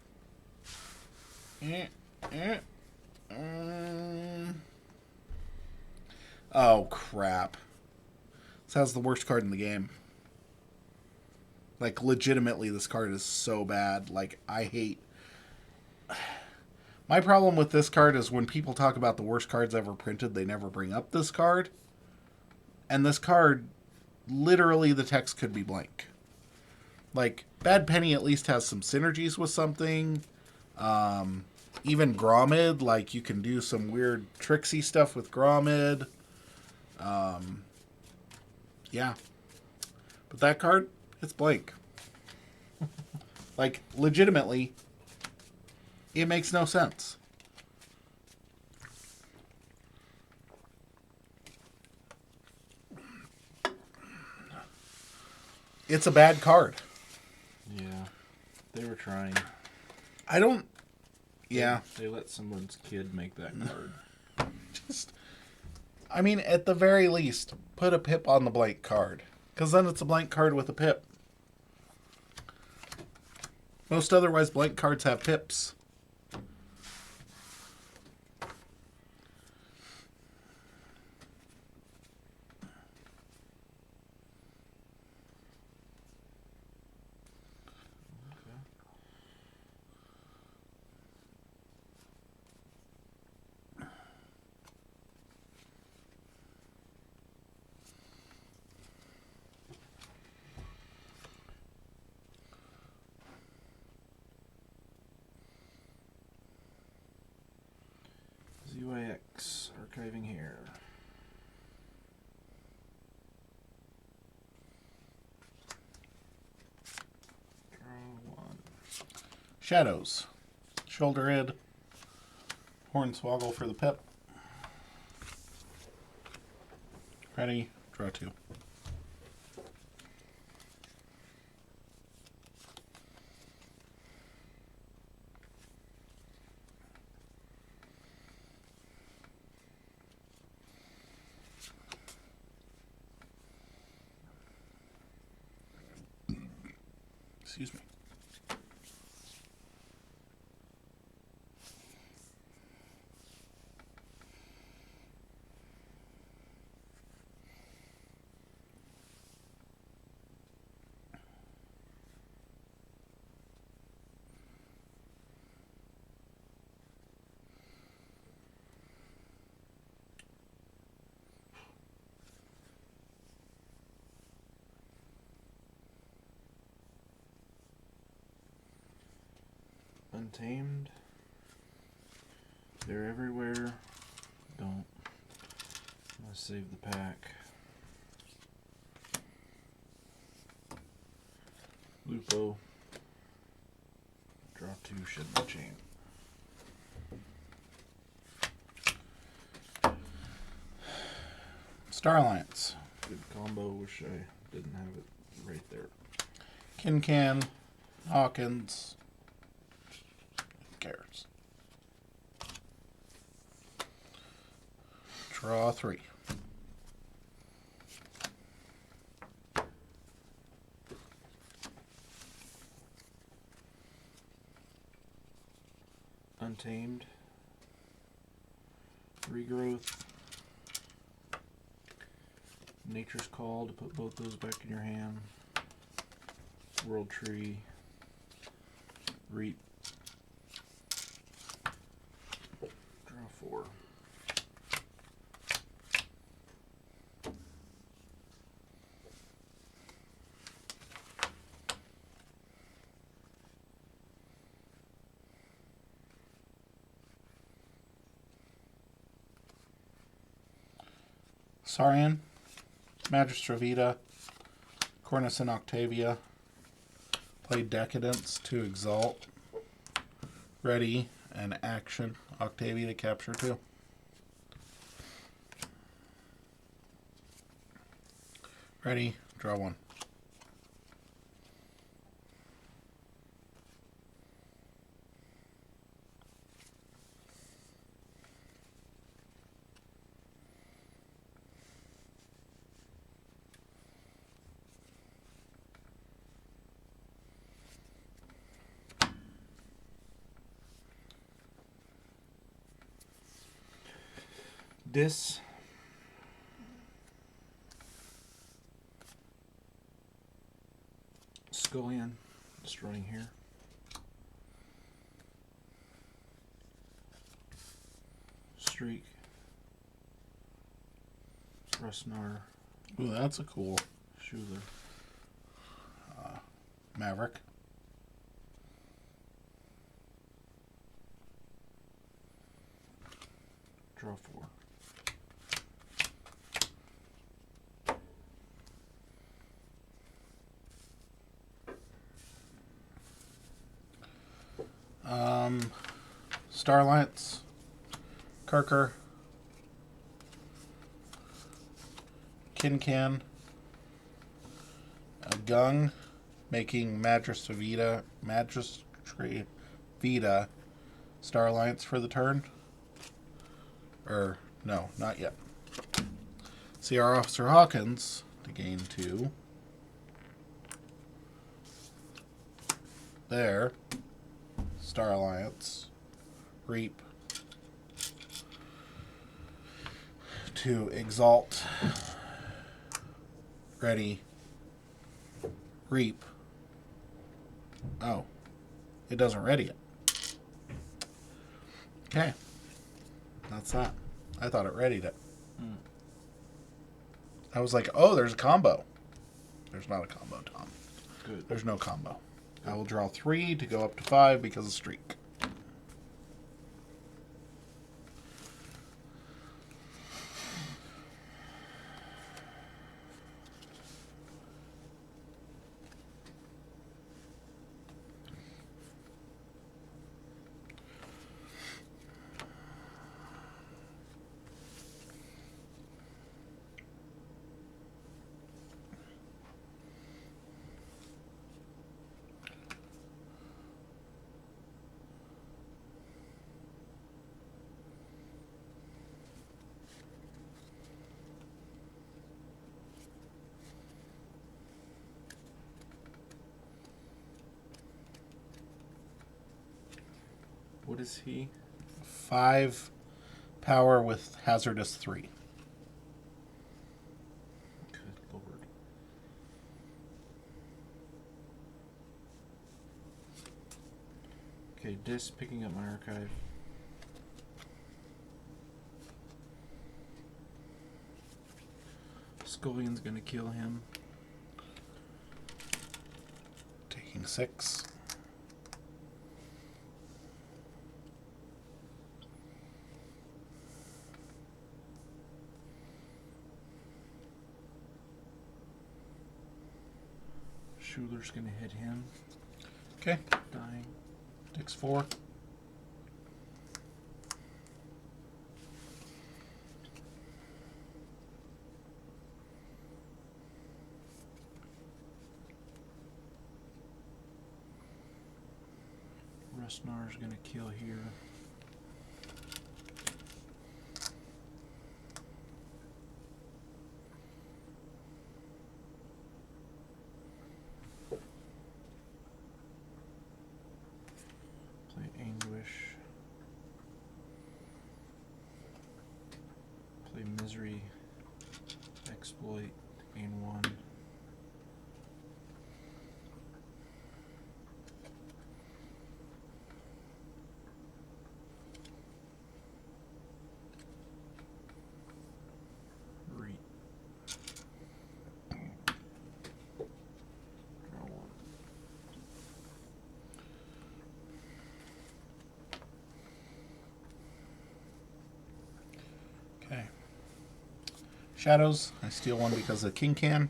Oh, crap. This has the worst card in the game. Like, legitimately, this card is so bad. Like, I hate... My problem with this card is when people talk about the worst cards ever printed, they never bring up this card. And this card, literally, the text could be blank. Like, Bad Penny at least has some synergies with something. Even Gromid, like, you can do some weird tricksy stuff with Gromid. Yeah. But that card, it's blank. Like, legitimately, it makes no sense. It's a bad card. Yeah. They were trying. I don't... Yeah. They let someone's kid make that card. Just... I mean, at the very least, put a pip on the blank card. Because then it's a blank card with a pip. Most otherwise blank cards have pips. ZYX archiving here. Draw 1. Shadows. Shoulder Id. Hornswoggle for the pip. Ready. Draw 2. Excuse me. Untamed. They're everywhere. Don't. I'm gonna save the pack. Lupo. Draw 2, shed the chain. Star Alliance. Good combo. Wish I didn't have it right there. Can, Hawkins. Who cares? Draw 3. Untamed. Regrowth. Nature's Call to put both those back in your hand. World Tree. Reap. Draw 4. Saurian. Magistra Vita. Cornison Octavia. Play Decadence to Exalt. Ready and action. Octavia to capture 2. Ready, draw 1. Dis. Scullion. Destroying here. Streak. Rustnar. Ooh, that's a cool Schuler. Maverick. Draw 4. Star Alliance. Kirker. Can. A Gung. Making Magistra Vita Star Alliance for the turn. Or, no, not yet. CR Officer Hawkins to gain 2. There. Star Alliance. Reap. To Exalt. Ready. Reap. Oh. It doesn't ready it. Okay. That's that. I thought it readied it. I was like, oh, there's a combo. There's not a combo, Tom. Good. There's no combo. I will draw 3 to go up to 5 because of streak. What is he? 5 power with hazardous 3. Good lord. Okay, Dis picking up my archive. Scullion's gonna kill him. Taking 6. Schuler's gonna hit him. Okay. Dying. Takes 4. Rustnar's gonna kill here. Play Anguish. Play Misery. Exploit. Gain 1. Reap. Draw 1. Okay. Shadows. I steal one because the king can.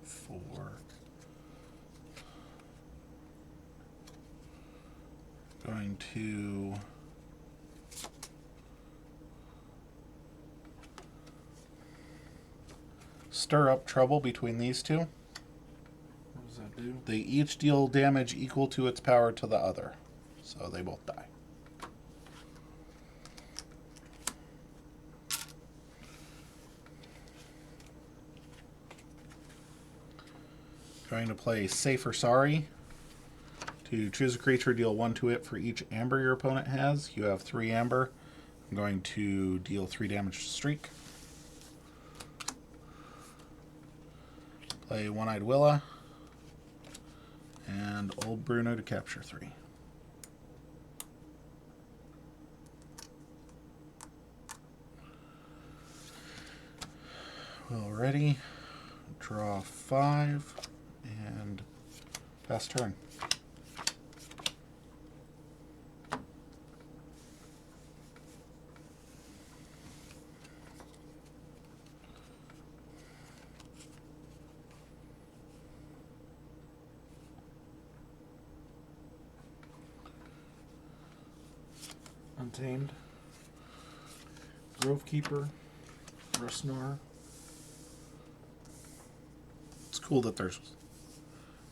Four. Going to stir up trouble between these two. What does that do? They each deal damage equal to its power to the other. So they both die. Going to play Safe or Sorry. To choose a creature, deal 1 to it for each amber your opponent has. You have 3 amber. I'm going to deal 3 damage to Streak. Play One-Eyed Willa. And Old Bruno to capture 3. Well, ready. Draw 5. And pass turn. Untamed. Grovekeeper. Rustnar. It's cool that there's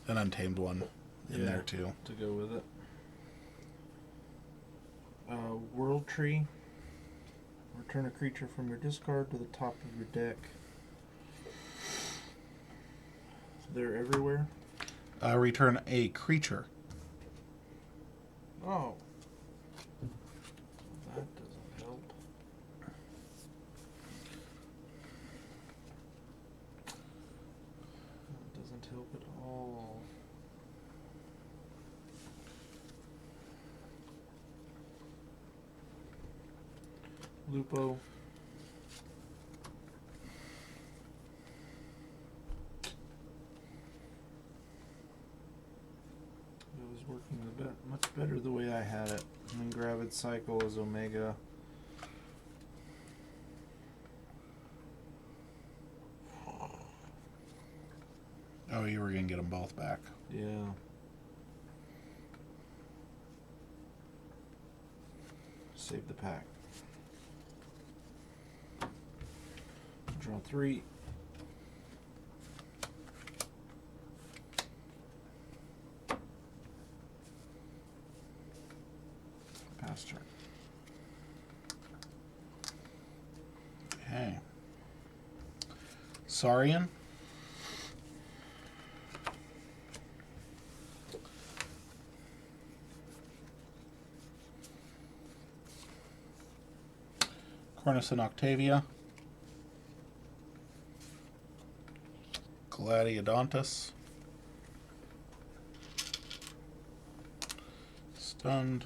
an untamed one in there too. To go with it. World Tree. Return a creature from your discard to the top of your deck. They're everywhere. Return a creature. Oh. That doesn't help. That doesn't help at all. Lupo. It was working much better the way I had it. And then Gravid Cycle is Omega. Oh, you were going to get them both back. Yeah. Save the pack. Draw 3. Pass turn. Okay. Saurian. Cornison Octavia. Gladiodontus. Stunned.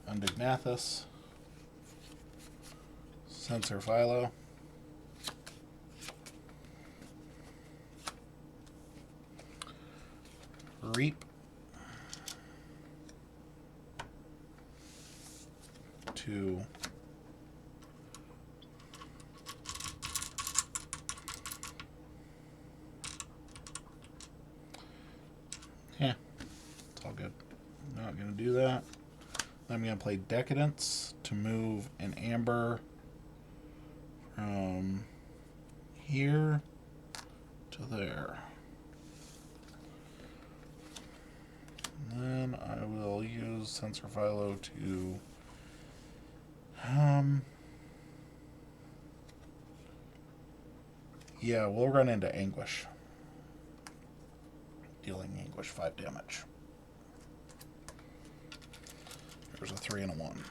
Undignathus. Sensor Philo. Reap. 2. Not going to do that. I'm going to play Decadence to move an amber from here to there. And then I will use Sensor Philo to yeah, we'll run into Anguish. Dealing Anguish 5 damage. There's a 3 and a 1.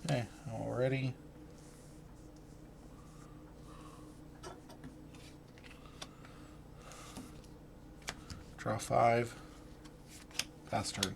Okay, all ready. Draw 5. Pass turn.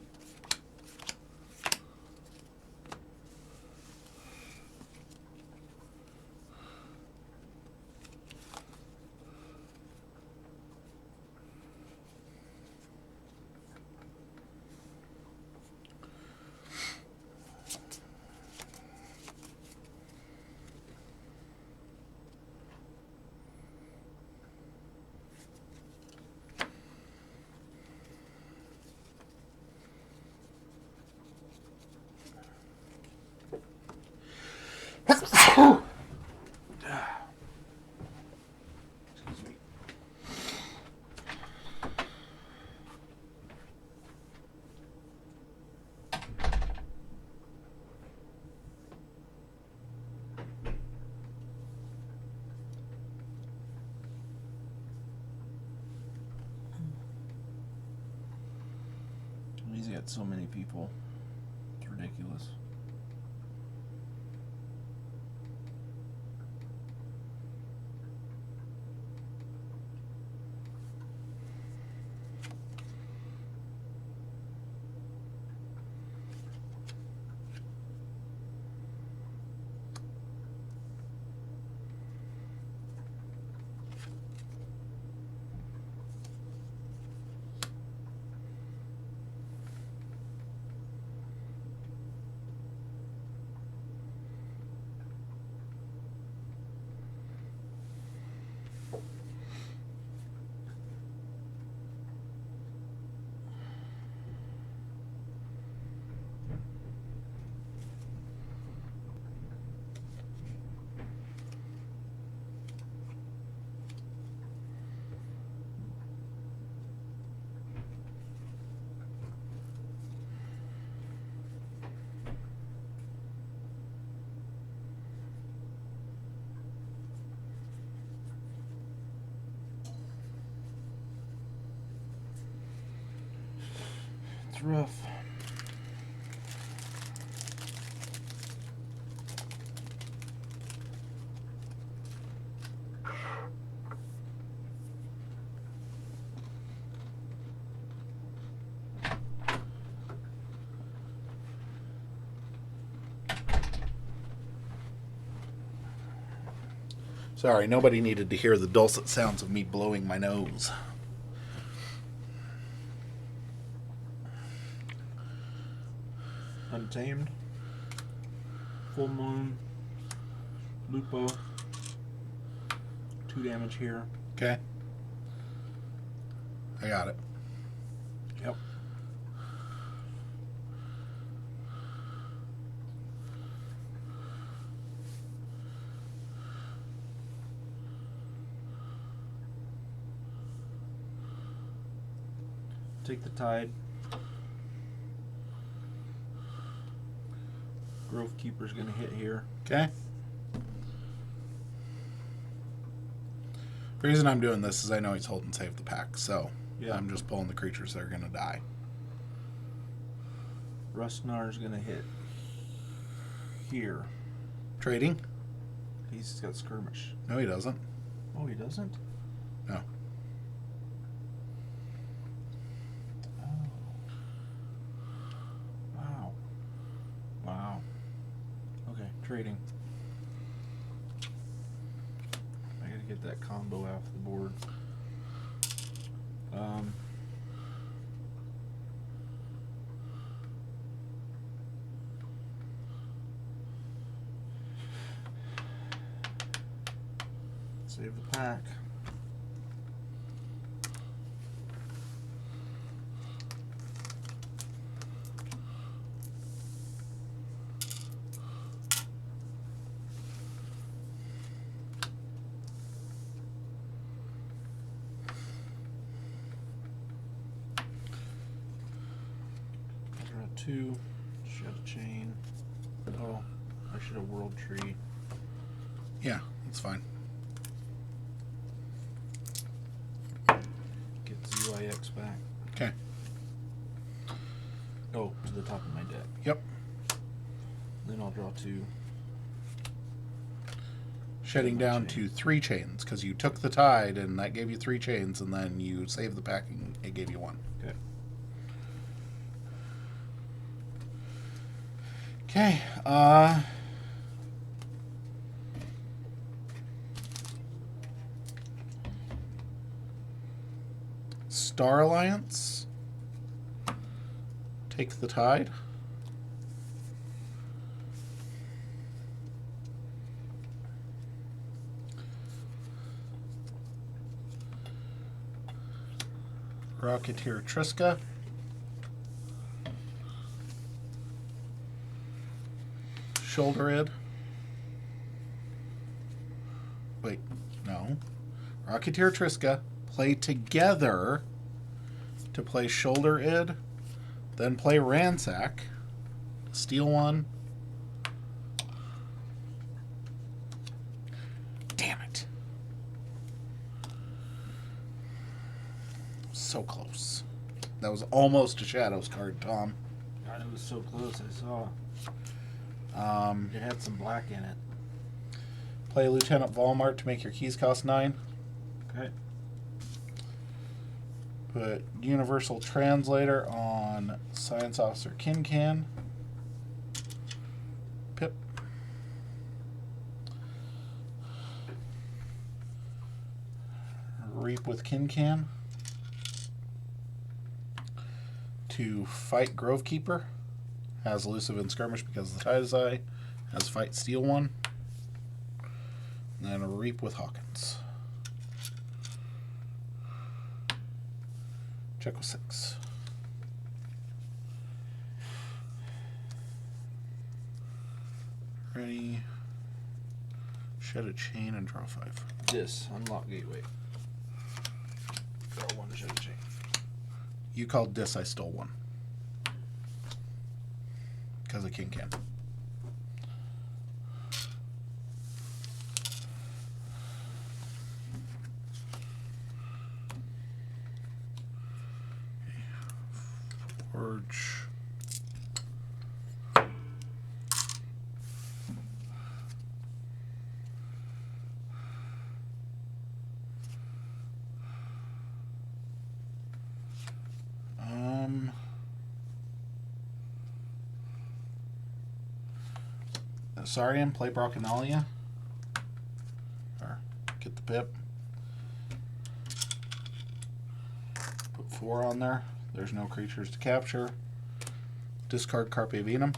He's got so many people. It's ridiculous. It's rough. Sorry, nobody needed to hear the dulcet sounds of me blowing my nose. Untamed. Full Moon. Lupo. 2 damage here. Okay. I got it. Yep. Take the Tide. Grove Keeper's going to hit here. Okay. The reason I'm doing this is I know he's holding Save the Pack, so Yeah. I'm just pulling the creatures that are going to die. Rustnar's going to hit here. Trading? He's got Skirmish. No, he doesn't. Oh, he doesn't? No. Oh. Wow. Wow. Okay, trading. I gotta get that combo off the board. Save the pack. Draw 2. Shed a chain. Oh, I should have World Tree. Yeah, that's fine. Get ZYX back. Okay. Oh, to the top of my deck. Yep. Then I'll draw 2. Shedding down to 3 chains because you took the tide and that gave you 3 chains, and then you saved the pack and it gave you 1. Okay. Okay. Star Alliance. Take the tide. Rocketeer Triska. Shoulder Id. Wait, no. Rocketeer Triska play together to play Shoulder Id, then play Ransack, steal 1. Damn it. So close. That was almost a Shadows card, Tom. God, it was so close, I saw. It had some black in it. Play Lieutenant Volmart to make your keys cost 9. Okay. Put Universal Translator on Science Officer Kincan. Pip. Reap with Kincan. To fight Grovekeeper. Has Elusive and Skirmish because of the Tide is Eye. Has Fight Steal 1. And then a Reap with Hawkins. Check with 6. Ready. Shed a chain and draw 5. This, unlock gateway. Draw 1, shed a chain. You called this, I stole 1. Because of King Can. Forge. Sarian, play Brocconalia. Or get the pip. Put 4 on there. There's no creatures to capture. Discard Carpe Venum.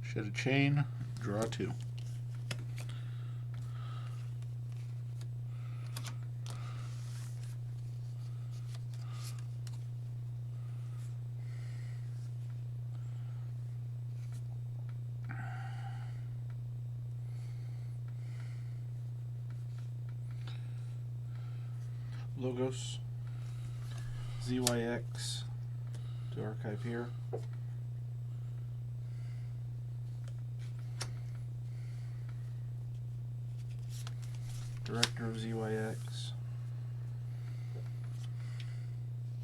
Shed a chain. Draw 2. Logos. ZYX to archive here. Director of ZYX.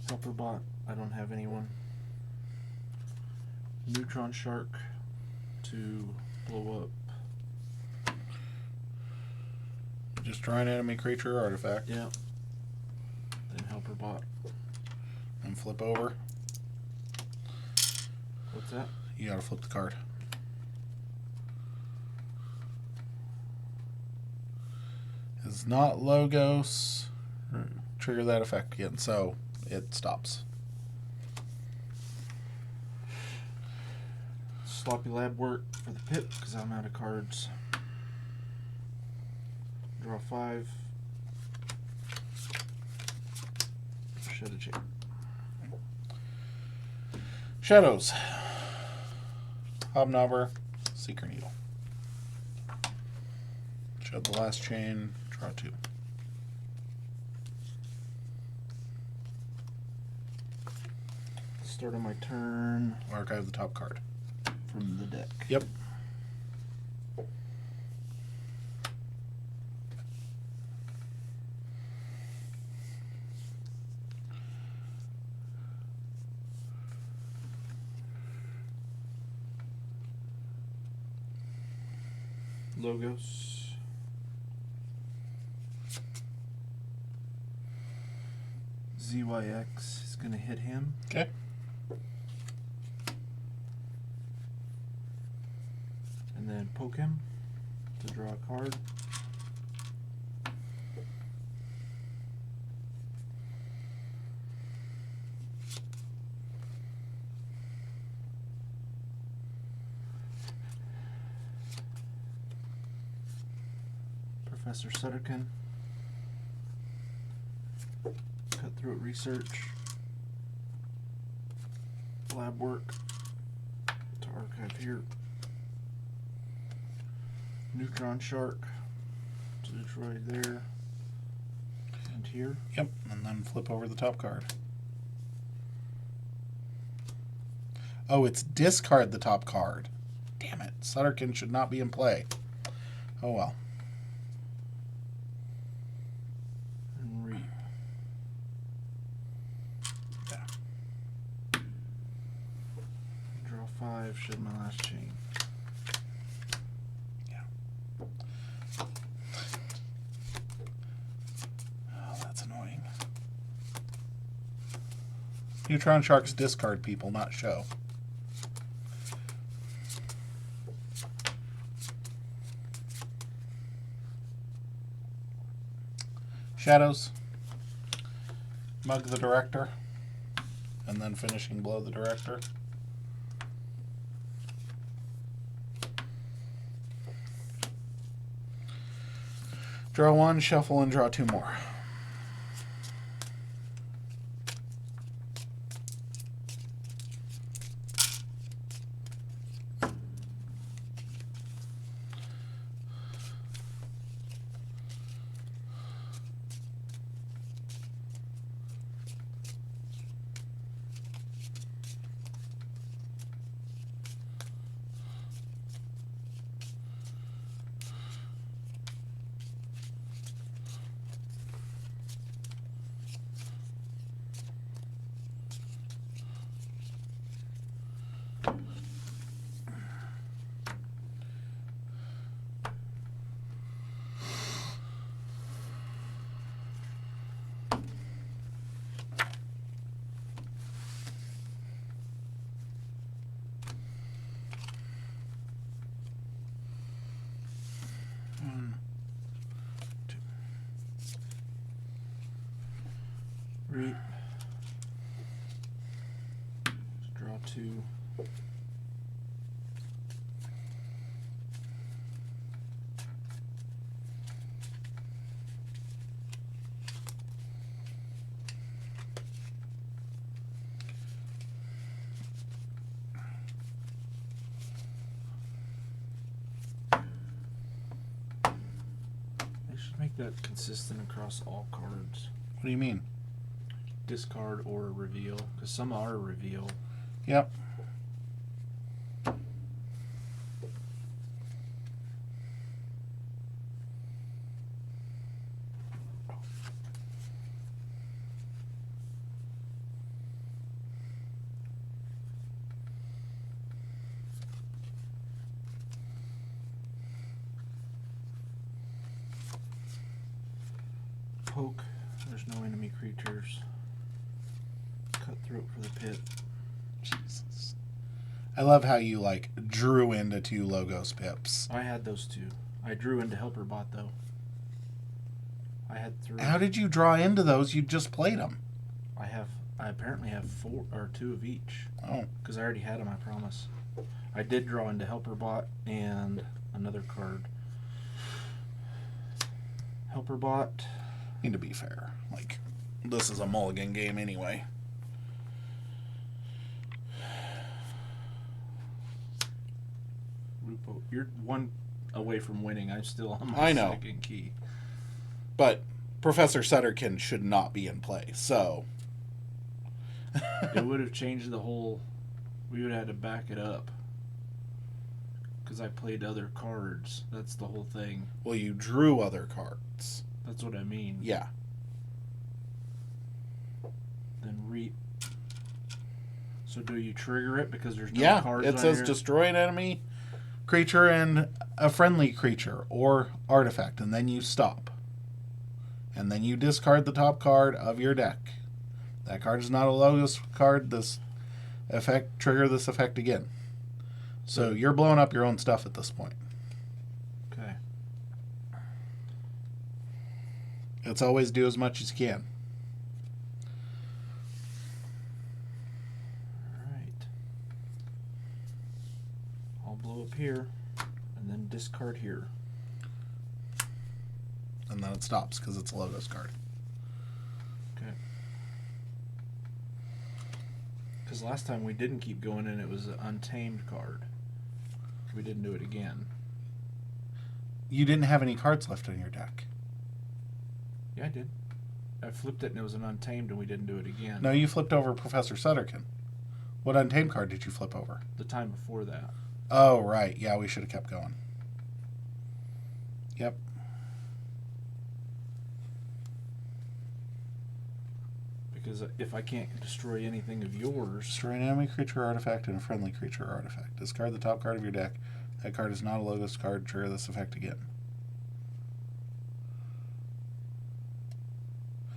Helper bot, I don't have anyone. Neutron Shark to blow up. Destroy an enemy creature or artifact. Yeah. Then Helper bot. And flip over. What's that? You gotta flip the card. It's not Logos. Trigger that effect again, so it stops. Sloppy lab work for the pip because I'm out of cards. Draw 5. Shed a chain. Shadows. Hobnobber, Seeker Needle. Shed the last chain, draw 2. Start of my turn. Archive the top card. From the deck. Yep. Logos. ZYX is going to hit him. Okay. And then poke him to draw a card. Professor Sutterkin. Cutthroat Research. Lab work to archive here. Neutron Shark to destroy there and here. Yep, and then flip over the top card. Oh, it's discard the top card. Damn it. Sutterkin should not be in play. Oh well. And reap. Yeah. Draw 5, shed my last chain. Neutron Sharks discard people, not show. Shadows. Mug the director. And then finishing blow the director. Draw 1, shuffle, and draw 2 more. Reap. Draw 2. They should make that consistent across all cards. What do you mean? Discard or reveal, because some are reveal. Yep. Poke. There's no enemy creatures. Cutthroat for the pit. Jesus. I love how you like drew into 2 Logos pips. I had those 2. I drew into Helper Bot though. I had 3. How did you draw into those? You just played them. I apparently have 4 or 2 of each. Oh. Because I already had them, I promise. I did draw into Helper Bot and another card. Helper bot. Need to be fair. Like, this is a mulligan game anyway. Rupo, you're one away from winning. I'm still on my second key. But Professor Sutterkin should not be in play, so... It would have changed the whole... We would have had to back it up. Because I played other cards. That's the whole thing. Well, you drew other cards. That's what I mean. Yeah. Then So do you trigger it because there's no cards on it says here? Destroy an enemy creature and a friendly creature or artifact, and then you stop. And then you discard the top card of your deck. That card is not a Logos card. This effect trigger this effect again. So you're blowing up your own stuff at this point. Okay. It's always do as much as you can. Alright. I'll blow up here and then discard here. And then it stops because it's a Logos card. Okay. Because last time we didn't keep going and it was an Untamed card. We didn't do it again. You didn't have any cards left in your deck. Yeah, I did. I flipped it and it was an Untamed and we didn't do it again. No, you flipped over Professor Sutterkin. What Untamed card did you flip over? The time before that. Oh, right. Yeah, we should have kept going. Yep. Because if I can't destroy anything of yours... Destroy an enemy creature artifact and a friendly creature artifact. Discard the top card of your deck. That card is not a Logos card. Trigger this effect again.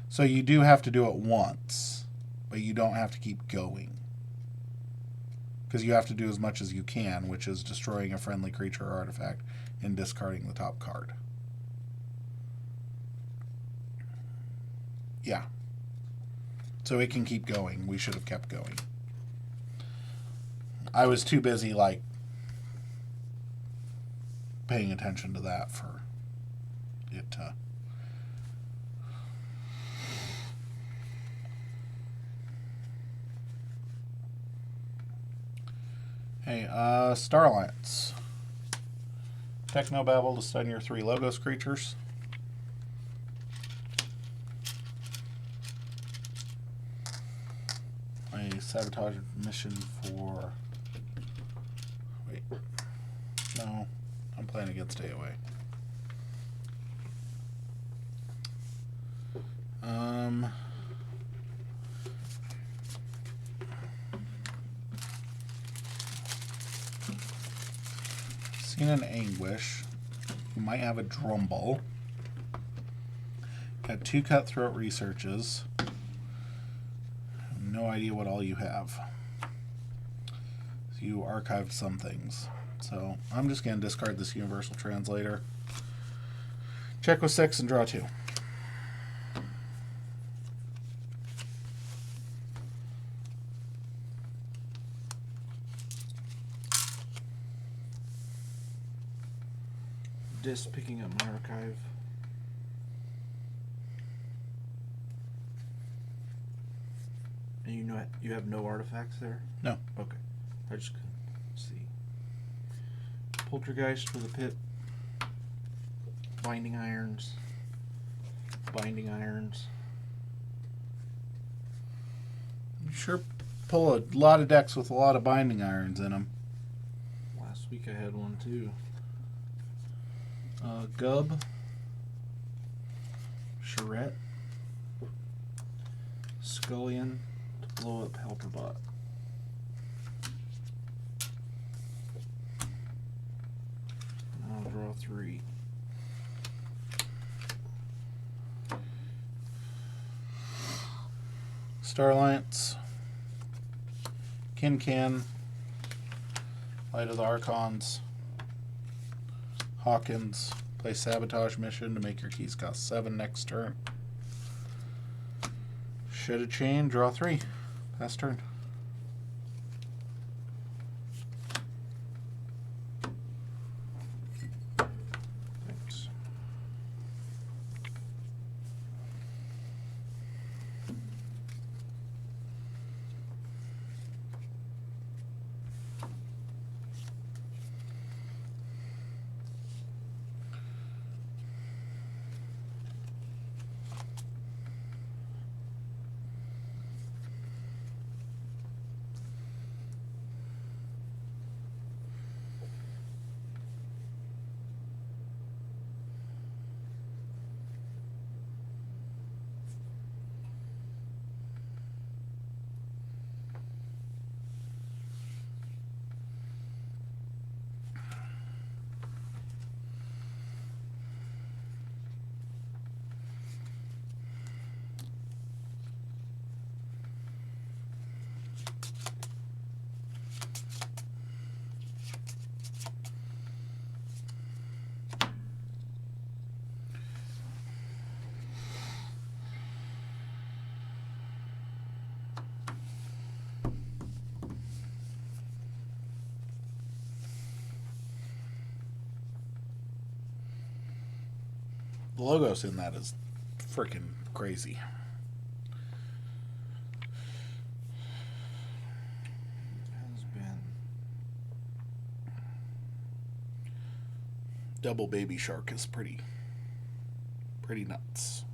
So you do have to do it once, but you don't have to keep going. Because you have to do as much as you can, which is destroying a friendly creature or artifact and discarding the top card. Yeah. So it can keep going. We should have kept going. I was too busy, like, paying attention to that for it to... Hey, Star Alliance. Technobabble to stun your 3 Logos creatures. A sabotage mission for... Wait. No. I'm playing against AOA. Seen an Anguish. You might have a Drumble. Got 2 Cutthroat Researches. No idea what all you have. So you archived some things. So I'm just going to discard this Universal Translator. Check with 6 and draw 2. Disc picking up my archive. And you have no artifacts there? No. Okay. I just couldn't see. Poltergeist for the pit. Binding irons. Binding irons. You sure pull a lot of decks with a lot of binding irons in them. Last week I had one too. Gub. Charette. Scullion to blow up Helperbot. I'll draw 3. Star Alliance. Can. Light of the Archons. Hawkins. Play Sabotage Mission to make your keys cost 7 next turn. Shed a Chain, draw 3. Pass turn. Thanks. The logos in that is freaking crazy. Has been. Double Baby Shark is pretty nuts.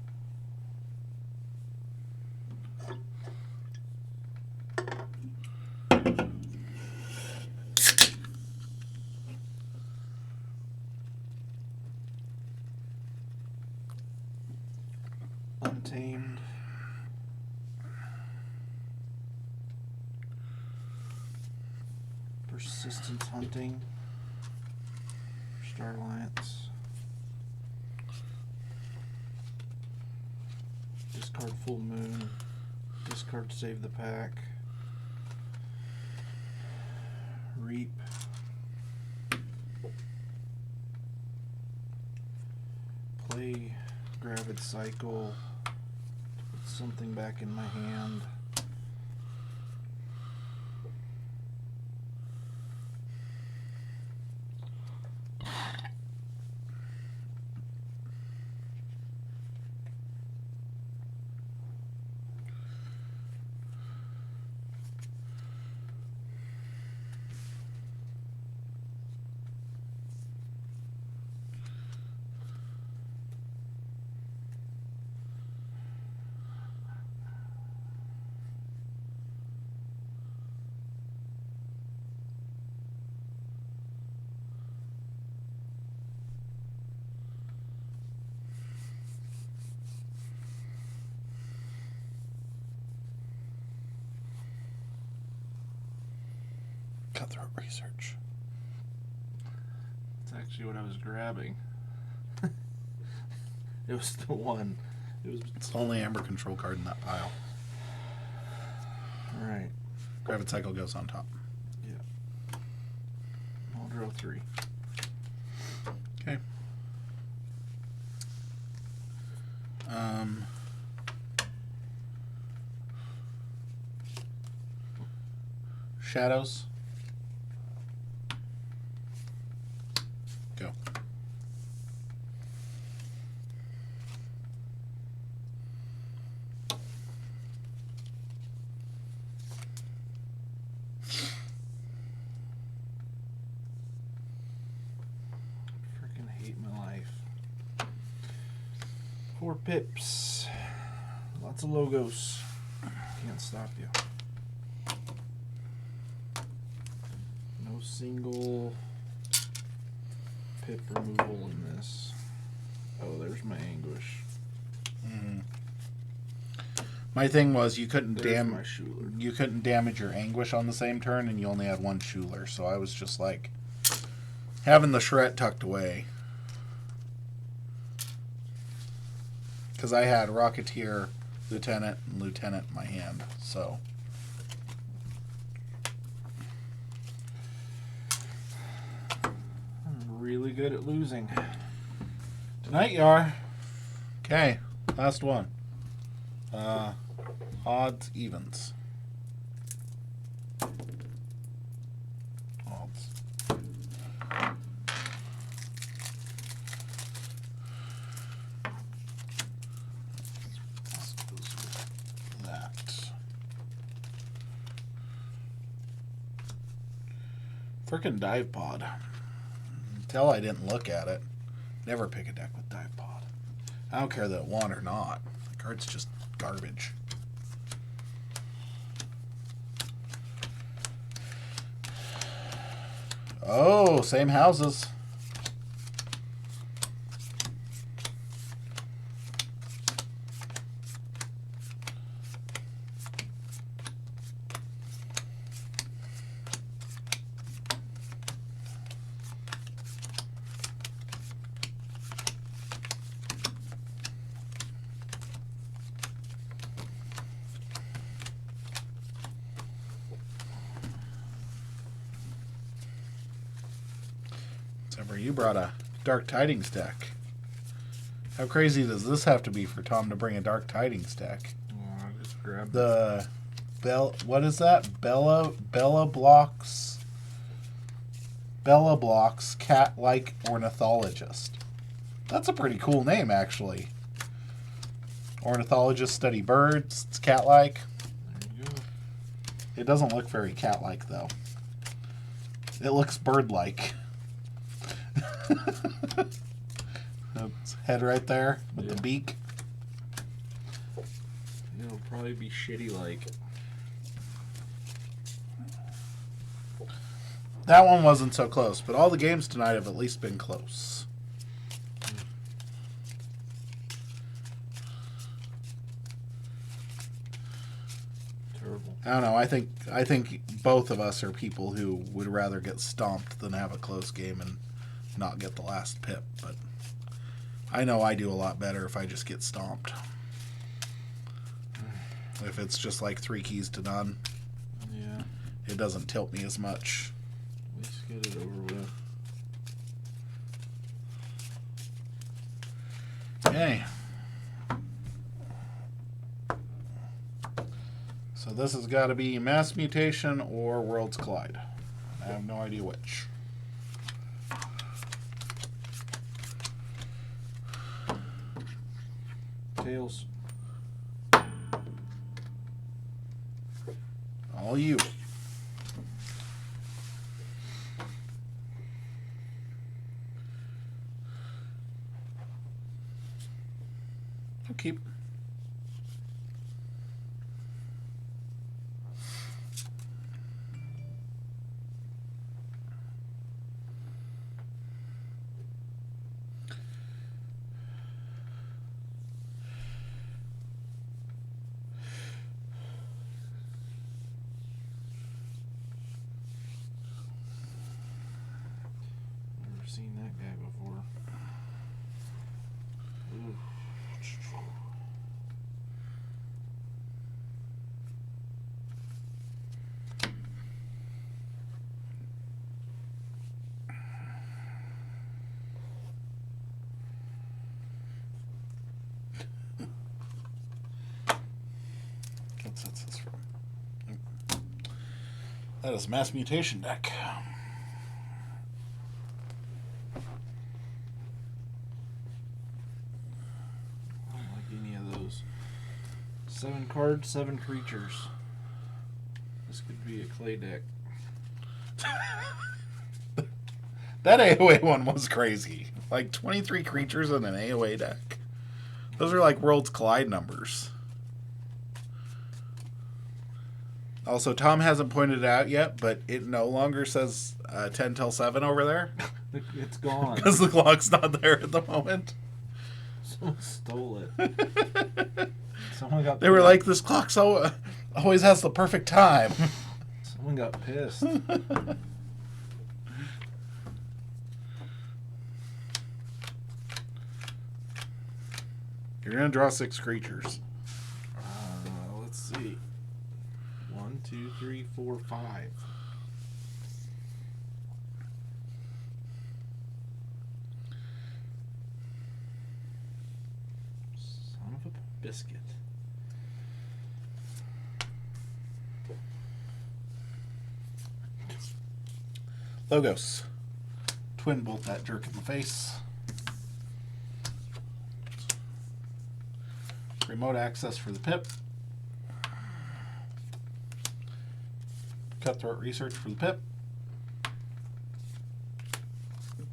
Untamed. Persistence Hunting. Star Alliance. Discard Full Moon. Discard Save the Pack. Reap. Play Gravid Cycle. Put something back in my hand. Cutthroat Research. That's actually what I was grabbing. It was the one. It's the only Amber Control card in that pile. Alright. Gravid Cycle goes on top. Yeah. I'll draw 3. Okay. Shadows. Go. Freaking hate my life. 4 pips. Lots of logos. Can't stop you. No single pip removal in this. Oh, there's my anguish. My thing was you couldn't There's my Schuler. you couldn't damage your anguish on the same turn, and you only had 1 Schuler, so I was just like having the Charette tucked away. Because I had Rocketeer, Lieutenant, and Lieutenant in my hand, so. I'm really good at losing. Tonight you are. Okay, last one. Odds, evens. Odds. This goes with that. Frickin' Dive Pod. Until I didn't look at it. Never pick a deck with Dive Pod. I don't care that it won or not. The card's just garbage. Oh, same houses. You brought a Dark Tidings deck. How crazy does this have to be for Tom to bring a Dark Tidings deck? Oh, I just grabbed the what is that? Bella Blocks Cat-like Ornithologist. That's a pretty cool name, actually. Ornithologists study birds. It's cat-like. There you go. It doesn't look very cat-like, though. It looks bird-like. Its head right there with the beak. It'll probably be shitty-like. That one wasn't so close, but all the games tonight have at least been close. Terrible. I don't know. I think both of us are people who would rather get stomped than have a close game and not get the last pip. But I know I do a lot better if I just get stomped. If it's just like 3 keys to none, Yeah. it doesn't tilt me as much. Let's get it over with. Okay. So this has got to be Mass Mutation or Worlds Collide. I have no idea which. Tails. All you. I'll keep. Never seen that guy before. Ooh. What's this from? That is Mass Mutation deck. I don't like any of those. 7 cards, 7 creatures. This could be a clay deck. That AOA one was crazy. Like 23 creatures in an AOA deck. Those are like Worlds Collide numbers. Also, Tom hasn't pointed it out yet, but it no longer says 10 till 7 over there. It's gone. Because the clock's not there at the moment. Someone stole it. Someone got. They were like, this clock always has the perfect time. Someone got pissed. You're going to draw 6 creatures. Let's see. 1, 2, 3, 4, 5. Son of a biscuit. Logos. Twin bolt that jerk in the face. Remote access for the pip. Cutthroat research for the pip.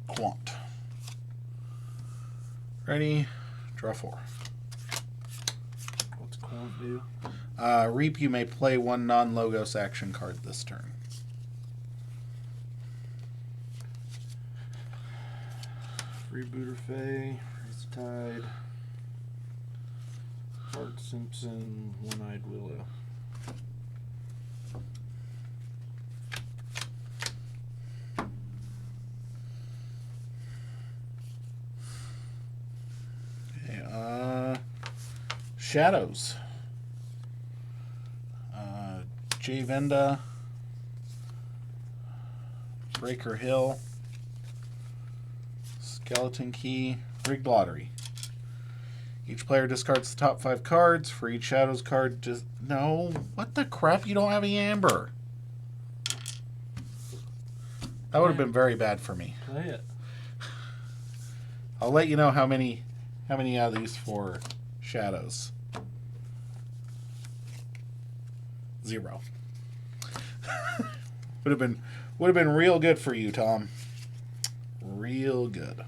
Quant. Ready? Draw 4. What's Quant do? Reap, you may play 1 non-Logos action card this turn. Freebooter Faye, Raise Tide, Bart Simpson, One-Eyed Willow. Okay, Shadows. J. Venda, Breaker Hill, Skeleton Key, Rigged Lottery. Each player discards the top 5 cards. For each Shadows card, just... No, what the crap? You don't have any Amber. That would have been very bad for me. Play it. I'll let you know how many out of these 4 shadows. 0. would have been real good for you, Tom. Real good.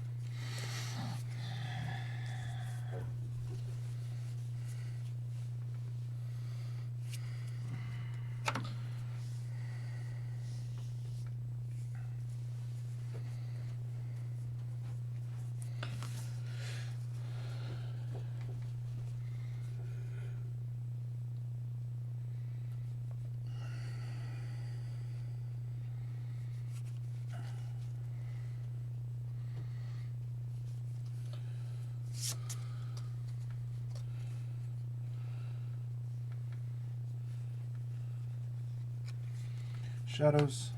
Shadows.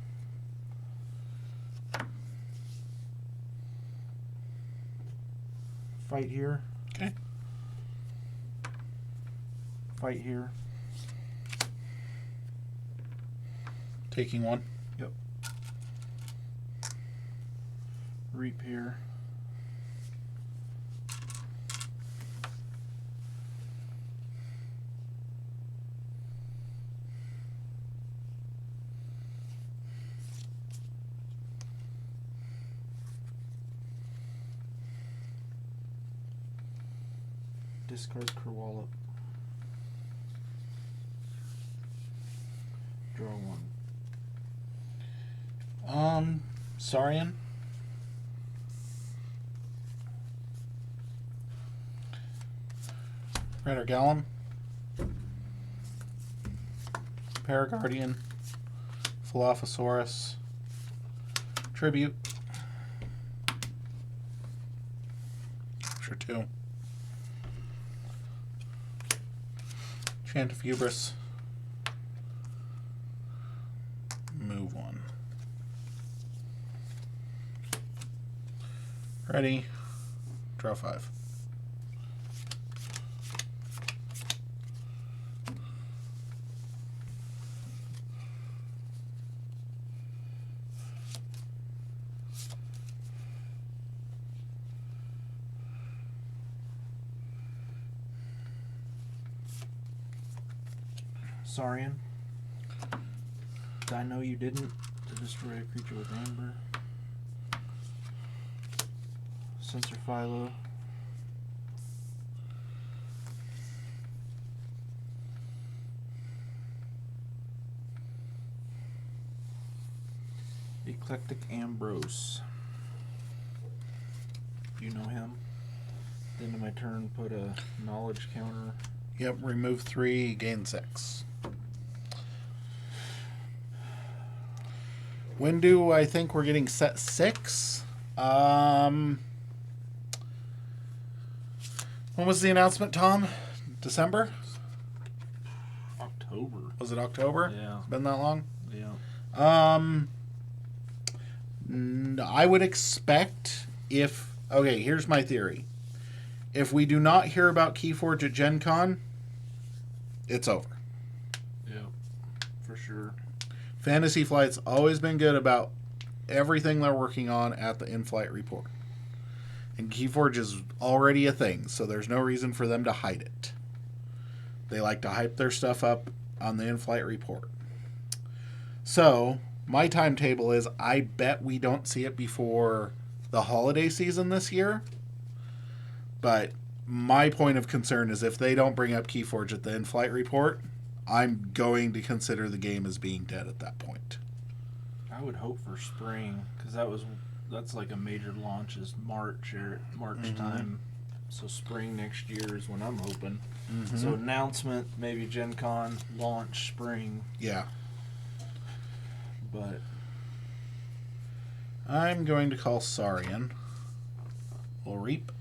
Fight here. Okay. Fight here. Taking 1. Yep. Reap here. Discard Kerwallop. Draw 1. Saurian. Rettergallum. Paraguardian. Dilophosaurus. Tribute. Extra 2. Chantifubris. Move 1. Ready. Draw 5. Saurian. I know you didn't. To destroy a creature with amber. Sensor Philo. Eclectic Ambrose. You know him. At the end of my turn, put a knowledge counter. Yep, remove 3, gain 6. When do I think we're getting set 6? When was the announcement, Tom? December? October. Was it October? Yeah. It's been that long? Yeah. I would expect if... Okay, here's my theory. If we do not hear about Keyforge at Gen Con, it's over. Yeah. For sure. Fantasy Flight's always been good about everything they're working on at the in-flight report. And Keyforge is already a thing, so there's no reason for them to hide it. They like to hype their stuff up on the in-flight report. So, my timetable is I bet we don't see it before the holiday season this year. But my point of concern is if they don't bring up Keyforge at the in-flight report, I'm going to consider the game as being dead at that point. I would hope for spring, because that's like a major launch is March time. So spring next year is when I'm hoping. Mm-hmm. So announcement, maybe Gen Con, launch spring. Yeah. But I'm going to call Saurian. We'll Reap.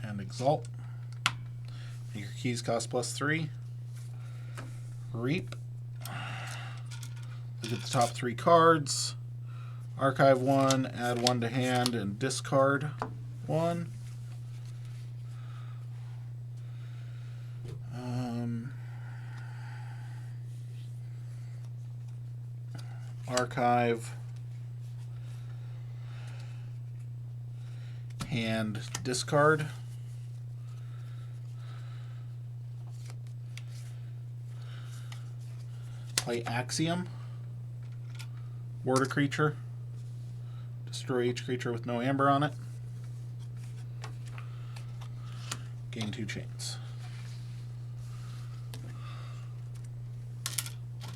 And Exalt. Your keys cost +3. Reap. Look at the top 3 cards. Archive 1, add 1 to hand, and discard 1. Archive. and discard. Play Axiom. Ward a creature. Destroy each creature with no amber on it. Gain 2 chains.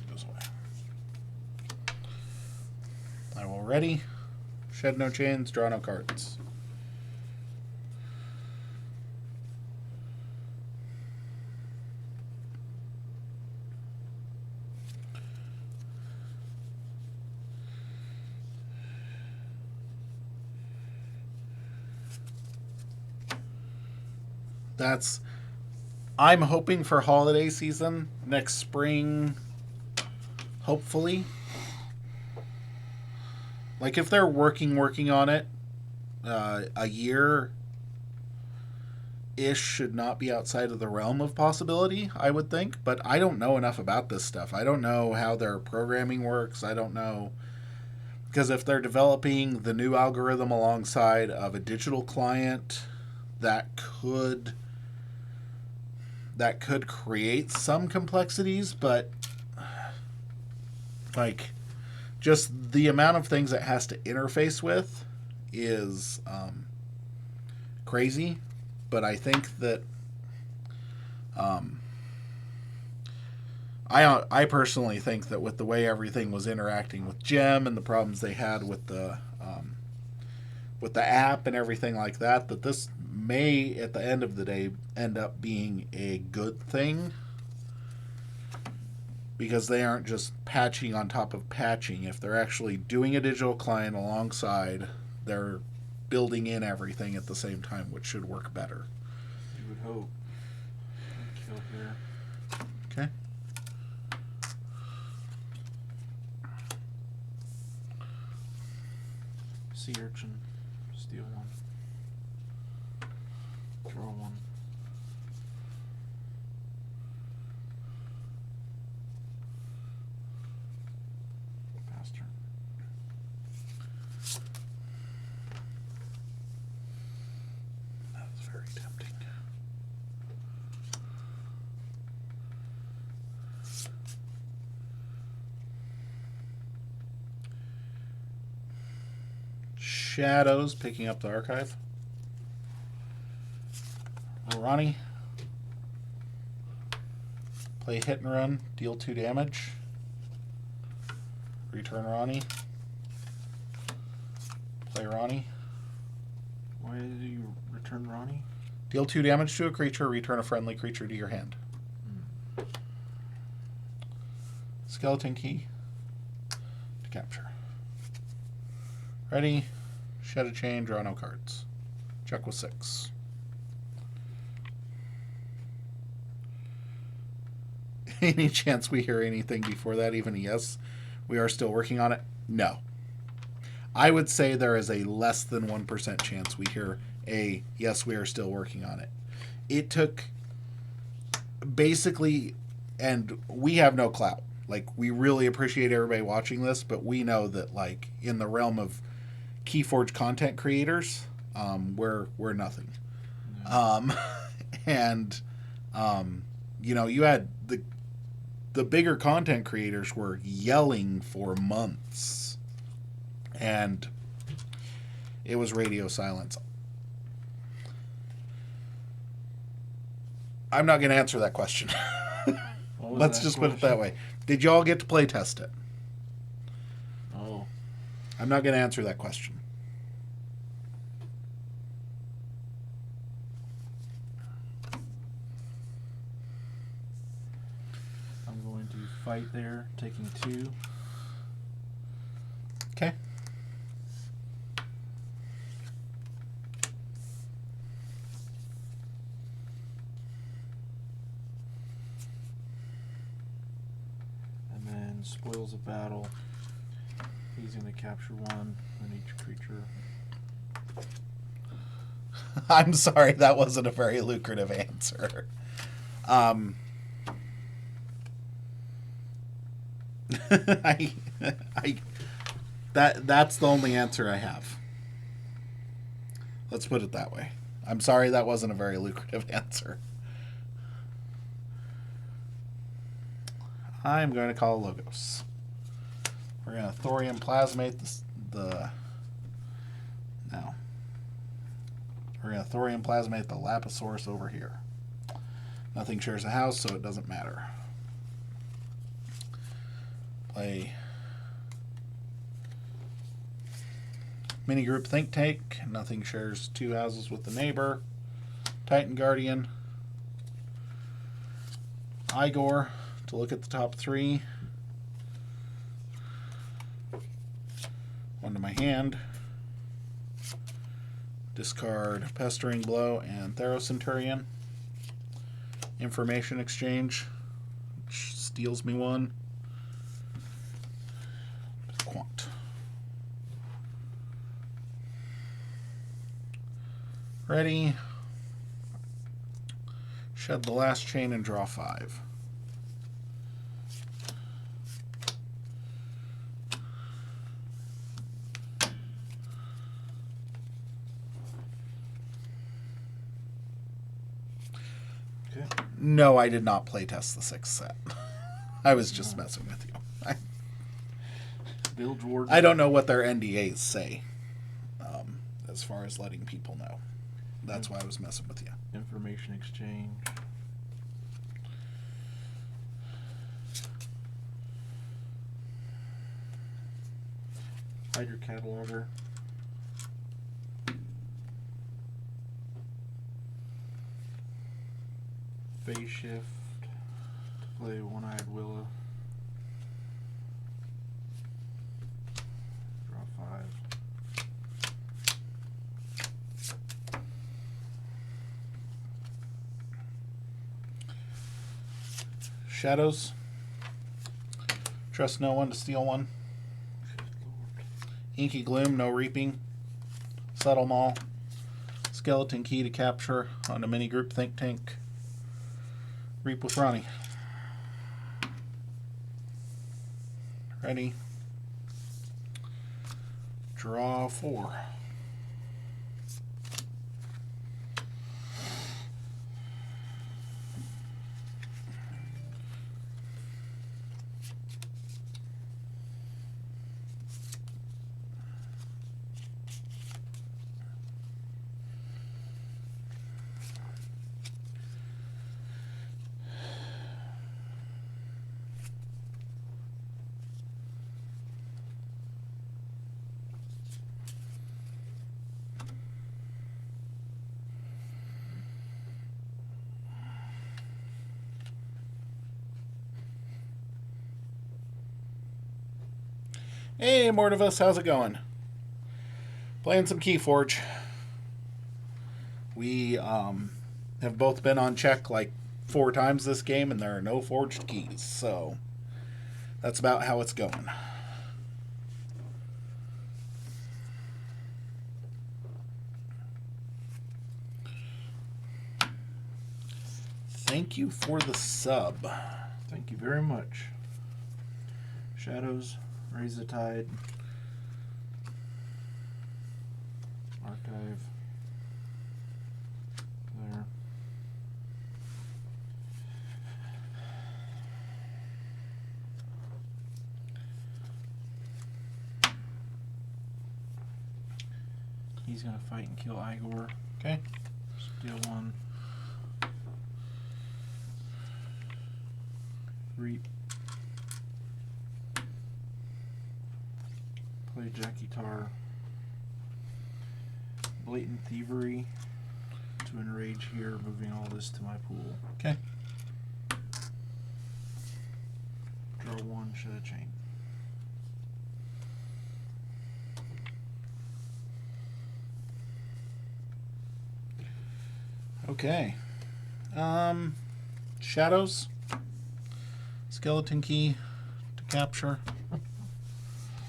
Goes away. I will ready. Shed no chains, draw no cards. I'm hoping for holiday season next spring, hopefully. Like if they're working on it, a year ish should not be outside of the realm of possibility, I would think. But I don't know enough about this stuff. I don't know how their programming works. I don't know. Because if they're developing the new algorithm alongside of a digital client, that could create some complexities, but like just the amount of things it has to interface with is crazy. But I think that I personally think that with the way everything was interacting with Gem and the problems they had with the app and everything like that, that this may, at the end of the day, end up being a good thing, because they aren't just patching on top of patching. If they're actually doing a digital client alongside, they're building in everything at the same time, which should work better. You would hope. Kill here. Okay. Sea urchin. Steal one. Draw one. Pass turn. That was very tempting. Shadows, picking up the archive. Ronnie. Play hit and run, deal 2 damage. Return Ronnie. Play Ronnie. Why do you return Ronnie? Deal 2 damage to a creature, return a friendly creature to your hand. Skeleton key to capture. Ready. Shed a chain, draw no cards. Check with 6. Any chance we hear anything before that, even a yes? We are still working on it? No. I would say there is a less than 1% chance we hear a yes, we are still working on it. It took basically, and we have no clout. Like, we really appreciate everybody watching this, but we know that, like, in the realm of Keyforge content creators, we're nothing. No. And you know, you had the bigger content creators were yelling for months, and it was radio silence. I'm not going to answer that question. Let's just put it that way. Did y'all get to play test it? Oh. I'm not going to answer that question. I'm going to fight there, taking 2. Okay. And then spoils of battle. He's going to capture 1 on each creature. I'm sorry, that wasn't a very lucrative answer. That's the only answer I have. Let's put it that way. I'm sorry that wasn't a very lucrative answer. I'm going to call Logos. We're going to thorium plasmate the no. We're going to thorium plasmate the Lapisaurus over here. Nothing shares a house, so it doesn't matter. Play mini group think tank. Nothing shares 2 houses with the neighbor. Titan Guardian. Igor to look at the top 3. One to my hand. Discard Pestering Blow and Theros-Centurion. Information Exchange, which steals me one. Quant. Ready. Shed the last chain and draw 5. No, I did not playtest the 6th set. I was just messing with you. Bill Jordan. I don't know what their NDAs say as far as letting people know. That's why I was messing with you. Information exchange. Hide your cataloger. Phase shift to play One-Eyed Willow. Draw 5. Shadows. Trust no one to steal one. Inky Gloom, no reaping. Subtle Maul. Skeleton Key to capture on a mini group think tank. Reap with Ronnie. Ready. Draw 4. Hey, Mortivus, how's it going? Playing some Keyforge. We have both been on check like 4 times this game, and there are no forged keys, so that's about how it's going. Thank you for the sub. Thank you very much. Shadows. Raise the Tide. Archive. There. He's gonna fight and kill Igor. Okay. Steal 1. Reap. Play Jackie Tar. Blatant Thievery to enrage here, moving all this to my pool. Okay. Draw 1, shed a chain. Okay. Shadows. Skeleton Key to capture.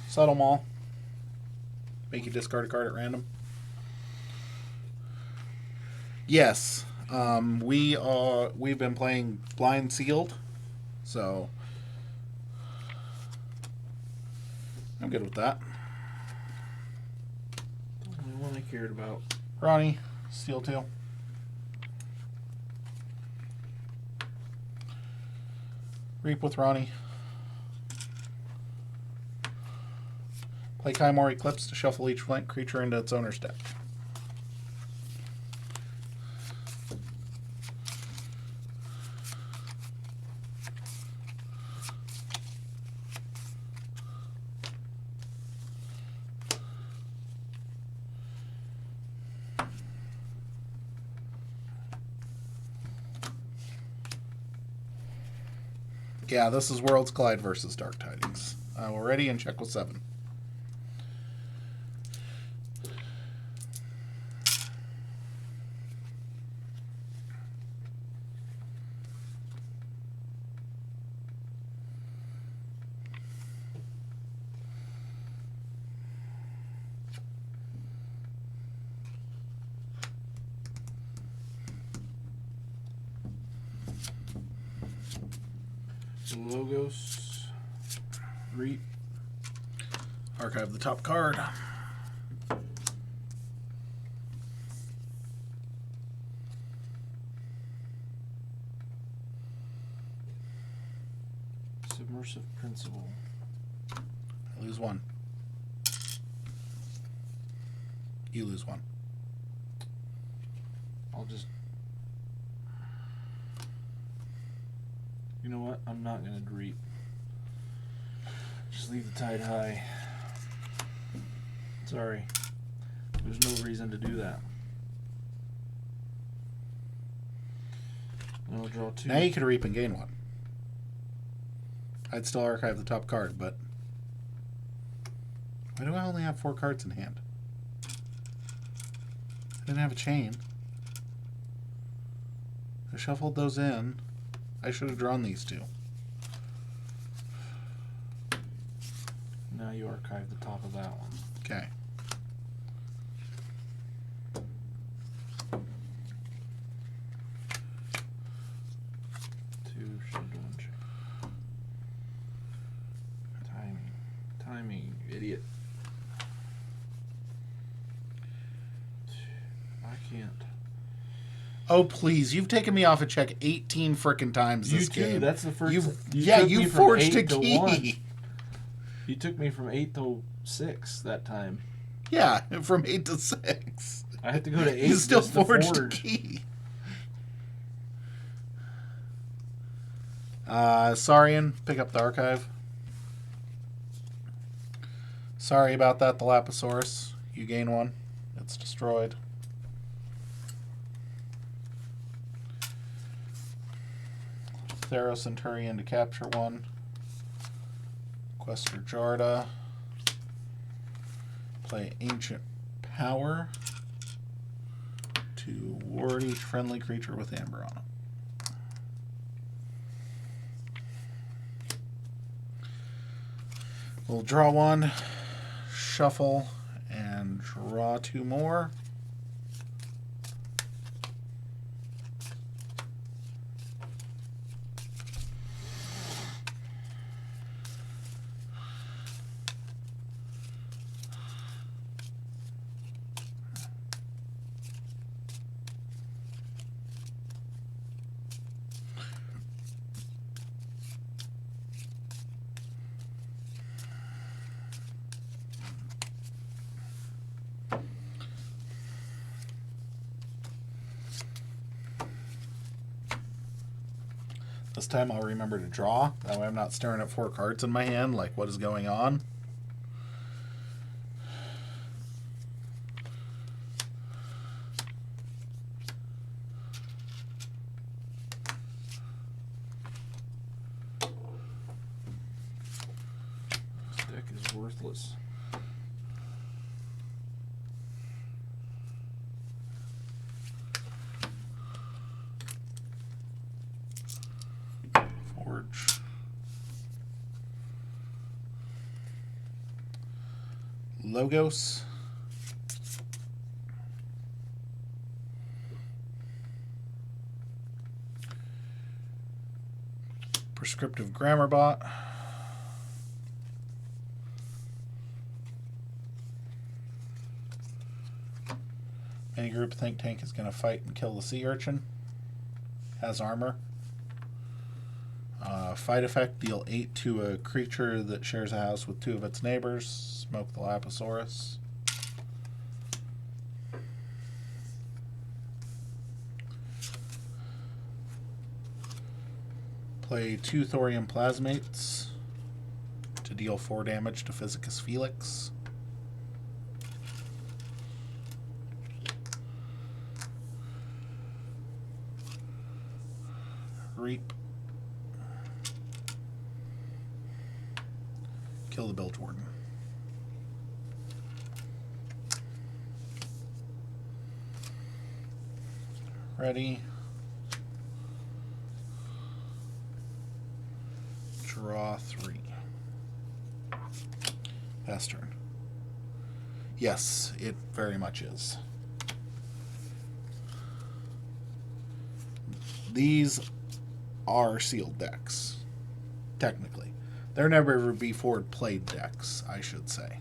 Subtle Maul. Make you discard a card at random. Yes. We've been playing Blind Sealed, so I'm good with that. The only one I cared about. Ronnie, Steel 2. Reap with Ronnie. Play Kymor Eclipse to shuffle each flank creature into its owner's deck. Yeah, this is Worlds Collide versus Dark Tidings. We're ready and check with 7. Logos. Reap. Archive the top card. Submersive Principle. I lose 1. You lose 1. I'll just... You know what? I'm not going to reap. Just leave the tide high. Sorry. There's no reason to do that. And I'll draw 2. Now you could reap and gain 1. I'd still archive the top card, but why do I only have 4 cards in hand? I didn't have a chain. I shuffled those in. I should have drawn these 2. Now you archive the top of that one. Okay. Timing, idiot. I can't. Oh please! You've taken me off a check 18 frickin' times this You too. game. That's the first. You forged a key. 1. You took me from 8 to 6 that time. Yeah, from 8 to 6. I had to go to 8. You still just to forged a forge. key. Saurian, pick up the archive. Sorry about that, the Lapisaurus. You gain 1. It's destroyed. Thero Centurion to capture 1. Quester Jarda. Play Ancient Power to ward each friendly creature with amber on it. We'll draw 1, shuffle, and draw 2 more. This time I'll remember to draw. That way I'm not staring at 4 cards in my hand, like what is going on. This deck is worthless. Forge. Logos. Prescriptive Grammar Bot. think tank is going to fight and kill the sea urchin. Has armor. Fight effect, deal 8 to a creature that shares a house with 2 of its neighbors. Smoke the Lapisaurus. Play 2 thorium plasmates to deal 4 damage to Physicus Felix. Reap. Kill the Bilge Warden. Ready. Draw 3. Pass turn. Yes, it very much is. These are sealed decks, technically. They're never before played decks, I should say.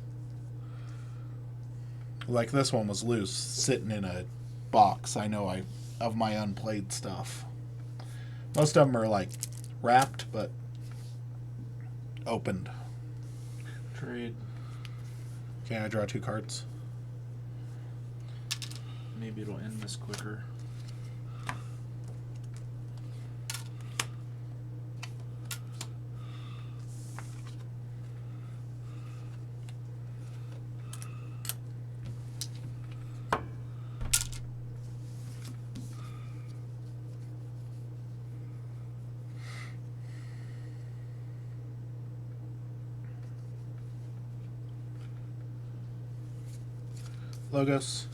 Like this one was loose, sitting in a box. I know of my unplayed stuff. Most of them are like wrapped, but opened. Trade. Okay, I draw 2 cards. Maybe it'll end this quicker. Logos.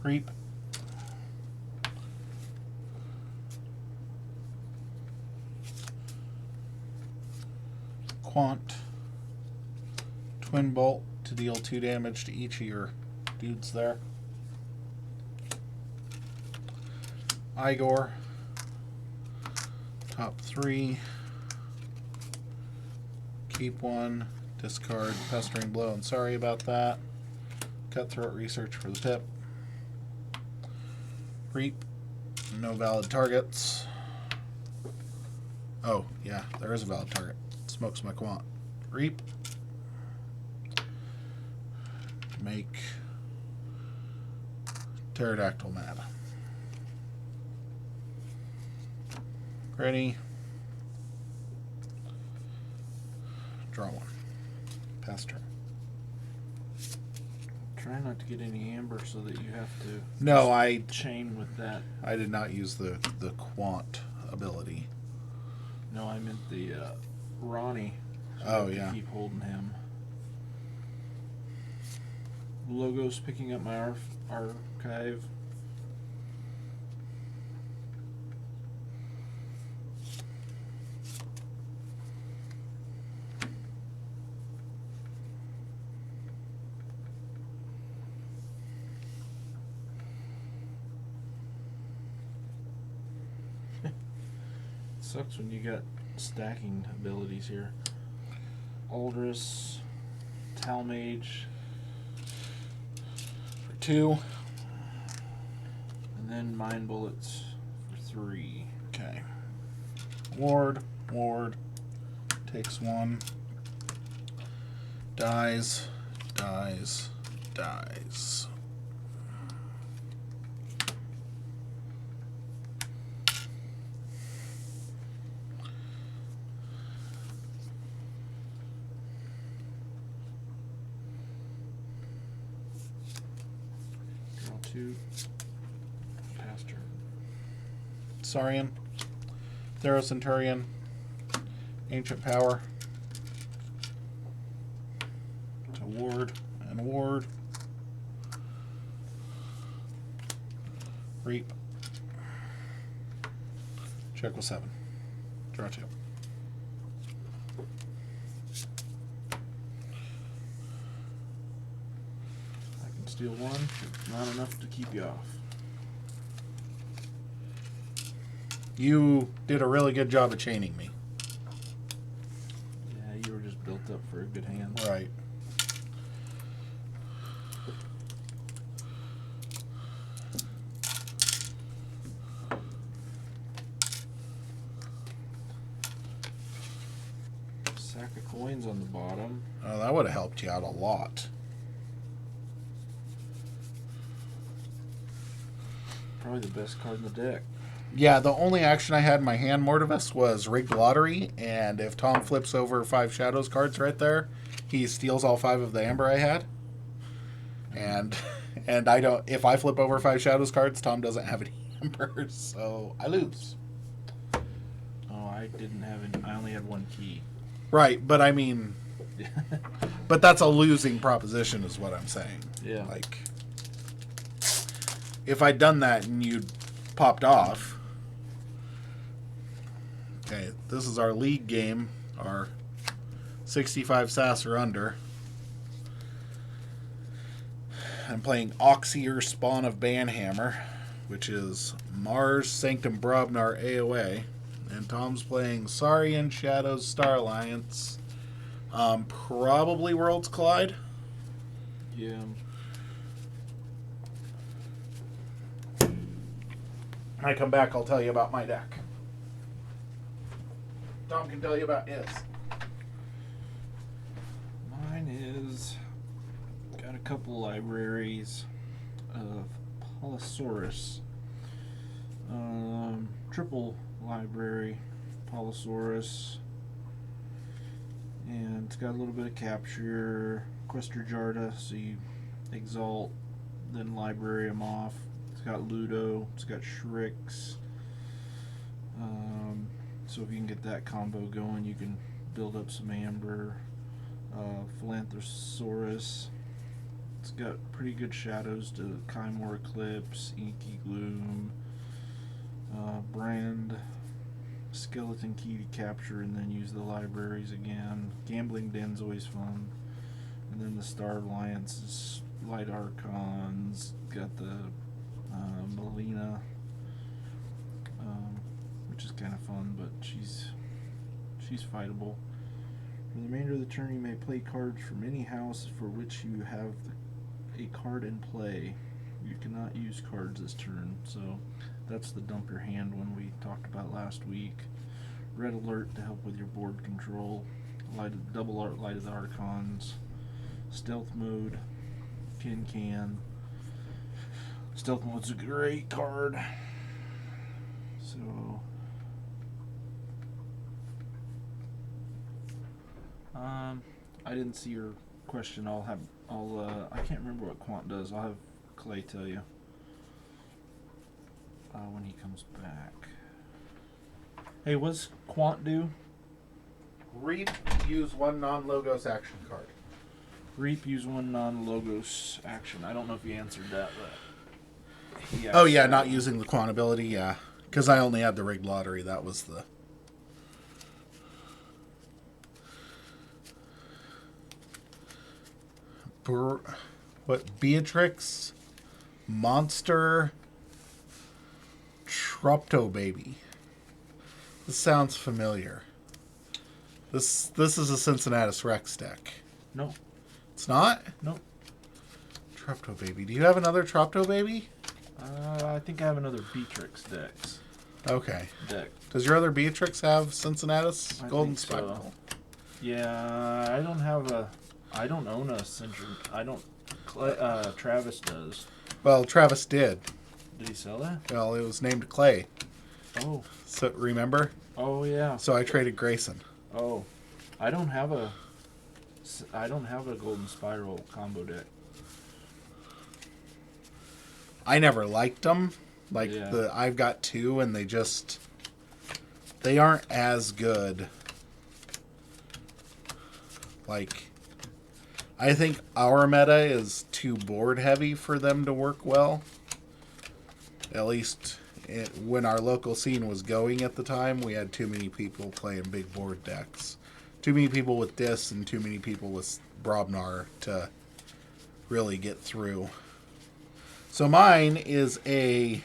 Reap. Quant. Twin Bolt to deal 2 damage to each of your dudes there. Igor. Top 3. Keep 1. Discard Pestering Blow, and sorry about that. Cutthroat Research for the tip. Reap. No valid targets. Oh, yeah, there is a valid target. Smokes my quant. Reap. Make Pterodactyl mad. Ready. Draw 1. Pass turn. Try not to get any amber so that you have to No, I chain with that. I did not use the quant ability. No, I meant the Ronnie. So Oh, I have to yeah. keep holding him. Logos picking up my archive. Sucks when you got stacking abilities here. Aldris, Talmage, For 2. and then Mind Bullets for 3. Okay. Ward. Takes 1. Dies. Draw 2. Pass turn. Saurian. Theros-Centurion. Ancient Power. To ward and ward. Reap. Check with 7. Draw 2. I can steal 1, but not enough to keep you off. You did a really good job of chaining me. Yeah, you were just built up for a good hand. Right. Sack of coins on the bottom. Oh, that would have helped you out a lot. Probably the best card in the deck. Yeah, the only action I had in my hand, Mortivus, was Rigged Lottery, and if Tom flips over 5 Shadows cards right there, he steals all 5 of the Amber I had. And I don't. If I flip over 5 Shadows cards, Tom doesn't have any Ambers, so I lose. Oh, I didn't have any. I only had 1 key. Right, but I mean, but that's a losing proposition, is what I'm saying. Yeah. Like, if I'd done that and you'd popped off. Okay, this is our league game, our 65 SAS or under. I'm playing Oxier Spawn of Banhammer, which is Mars Sanctum Brobnar AOA. And Tom's playing Saurian Shadows Star Alliance. Probably Worlds Collide. Yeah. When I come back, I'll tell you about my deck. Tom can tell you about his. Mine is got a couple libraries of Polosaurus. Triple library Polosaurus. And it's got a little bit of capture, Questor Jarda, so you exalt, then library them off. It's got Ludo, it's got Shrix. So if you can get that combo going, you can build up some Amber. Philanthrosaurus. It's got pretty good shadows to Kymor Eclipse, Inky Gloom, Brand, Skeleton Key to capture and then use the libraries again. Gambling Den's always fun. And then the Star Alliance is Light Archons, got the Melina, which is kind of fun, but she's fightable. For the remainder of the turn, you may play cards from any house for which you have a card in play. You cannot use cards this turn, so that's the dump your hand one we talked about last week. Red Alert to help with your board control. Double Art Light of the Archons. Stealth Mode. Can. Stealth Mode's a great card. So I didn't see your question. I can't remember what Quant does. I'll have Clay tell you when he comes back. Hey, what's Quant do? Reap, use 1 non-logos action card. Reap, use 1 non-logos action. I don't know if you answered that, but Oh yeah, not using the Quant ability, yeah. Because I only had the Rigged Lottery. That was the... Beatrix, Monster, Tropto Baby. This sounds familiar. This is a Cincinnatus Rex deck. No. It's not? No. Tropto Baby. Do you have another Tropto Baby? I think I have another Beatrix deck. Does your other Beatrix have Cincinnatus? I Golden think so. Spectacle. Yeah, I don't own a Century. Travis does. Well, Travis did. Did he sell that? Well, it was named Clay. Oh. So remember? Oh yeah. So I traded Grayson. Oh, I don't have a Golden Spiral combo deck. I never liked them. Yeah. I've got 2 and they aren't as good. I think our meta is too board heavy for them to work well. At least when our local scene was going at the time, we had too many people playing big board decks. Too many people with Dis and too many people with Brobnar to really get through. So mine is here's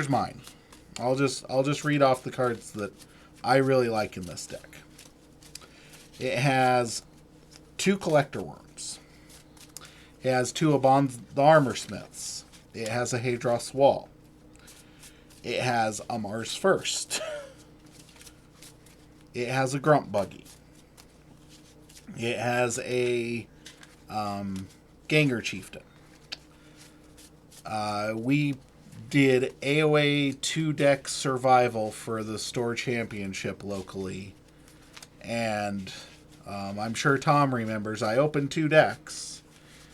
mine. I'll just read off the cards that I really like in this deck. It has 2 collector worms. It has 2 Abon the Armor Smiths. It has a Hadros Wall. It has a Mars First. It has a Grump Buggy. It has a Ganger Chieftain. We did AOA 2-deck survival for the store championship locally. And I'm sure Tom remembers, I opened 2 decks.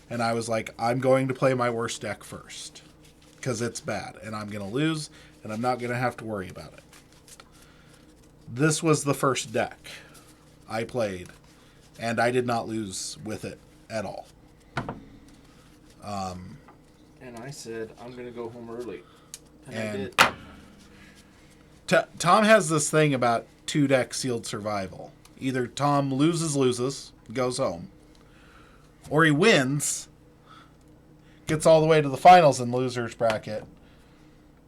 And I was like, I'm going to play my worst deck first. Because it's bad. And I'm going to lose. And I'm not going to have to worry about it. This was the first deck I played. And I did not lose with it at all. And I said, I'm going to go home early. And I did. Tom has this thing about 2-deck sealed survival. Either Tom loses, goes home. Or he wins, gets all the way to the finals in loser's bracket,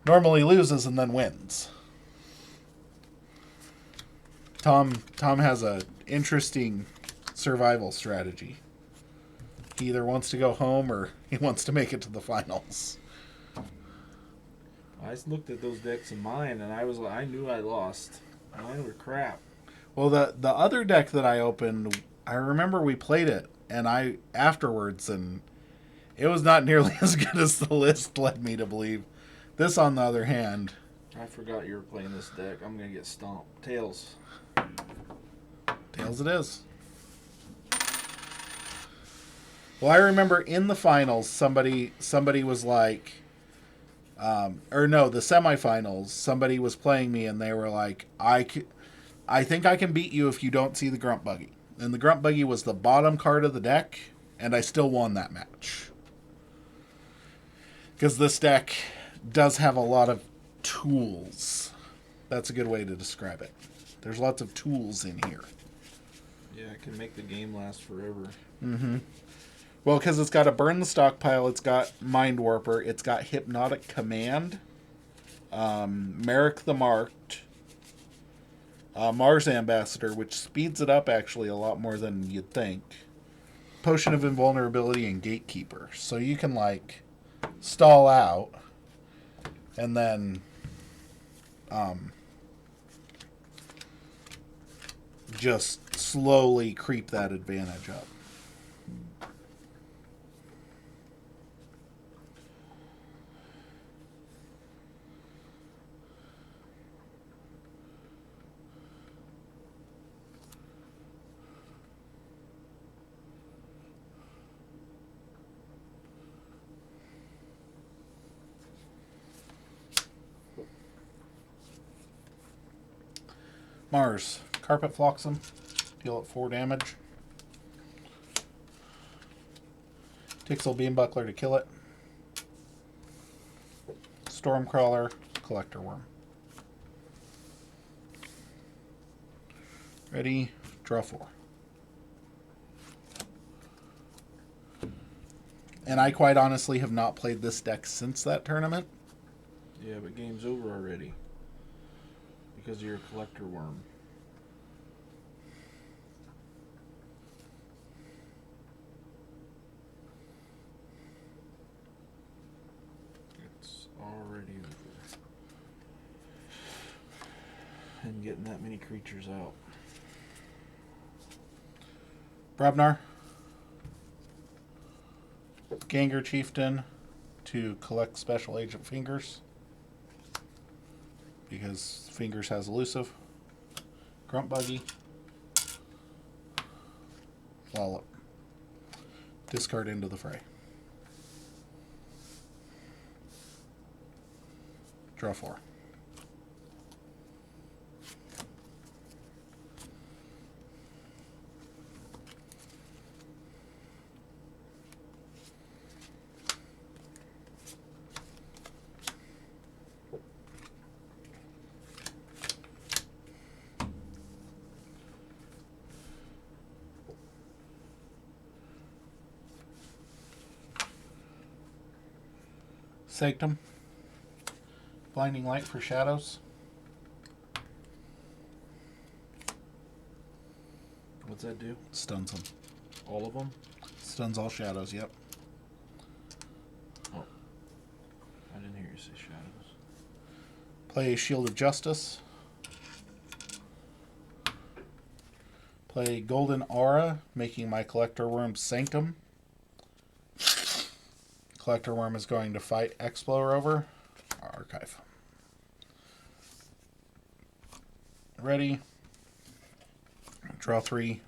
normally loses and then wins. Tom has a interesting survival strategy. He either wants to go home or he wants to make it to the finals. I looked at those decks in mine, and I knew I lost. Mine were crap. Well, the other deck that I opened, I remember we played it, and afterwards, and it was not nearly as good as the list led me to believe. This, on the other hand, I forgot you were playing this deck. I'm gonna get stomped. Tails. Tails it is. Well, I remember in the finals, somebody was like, the semifinals, somebody was playing me, and they were like, I think I can beat you if you don't see the Grump Buggy. And the Grump Buggy was the bottom card of the deck, and I still won that match. Because this deck does have a lot of tools. That's a good way to describe it. There's lots of tools in here. Yeah, it can make the game last forever. Mm-hmm. Well, because it's got a Burn the Stockpile, it's got Mind Warper, it's got Hypnotic Command, Merrick the Marked, Mars Ambassador, which speeds it up actually a lot more than you'd think, Potion of Invulnerability, and Gatekeeper. So you can, like, stall out and then just slowly creep that advantage up. Mars, Carpet Flotsam, deal at 4 damage. Tixel Beambuckler to kill it. Stormcrawler, Collector Worm. Ready, draw 4. And I quite honestly have not played this deck since that tournament. Yeah, but game's over already. Because of your Collector Worm. It's already over. And getting that many creatures out. Brabnar. Ganger Chieftain to collect Special Agent Fingers. Because Fingers has elusive. Grump Buggy. Wallop. Discard into the fray. Draw 4. Sanctum. Blinding Light for shadows. What's that do? Stuns them. All of them? Stuns all shadows, yep. Oh. I didn't hear you say shadows. Play Shield of Justice. Play Golden Aura, making my Collector Worm Sanctum. Collector Worm is going to fight Explorer over. Archive. Ready. Draw 3.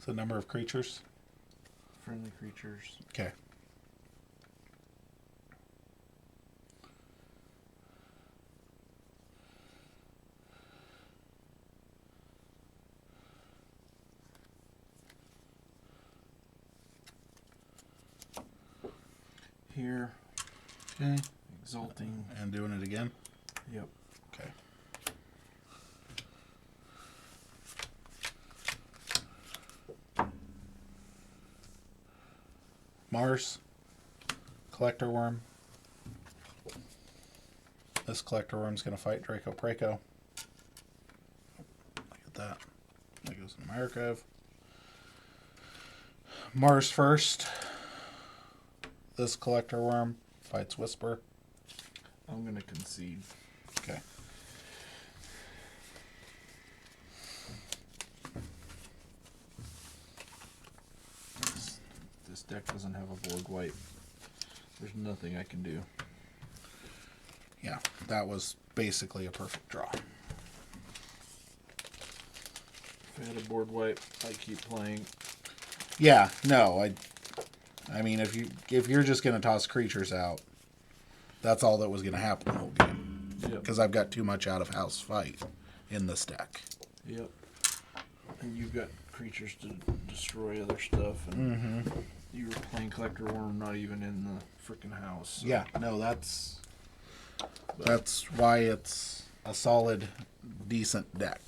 The number of creatures. Friendly creatures. Okay. Here. Okay. Exalting. And doing it again. Yep. Okay. Mars. Collector Worm. This Collector Worm's going to fight Draco Praco. Look at that. That goes in my archive. Mars first. This Collector Worm fights Whisper. I'm going to concede. Okay. This deck doesn't have a board wipe. There's nothing I can do. Yeah, that was basically a perfect draw. If I had a board wipe, I'd keep playing. Yeah, no, I mean, if you're just going to toss creatures out, that's all that was going to happen the whole game. Yep. Because I've got too much out of house fight in this deck. Yep. And you've got creatures to destroy other stuff, and you were playing Collector Worm, not even in the freaking house. So. Yeah, no, that's why it's a solid, decent deck.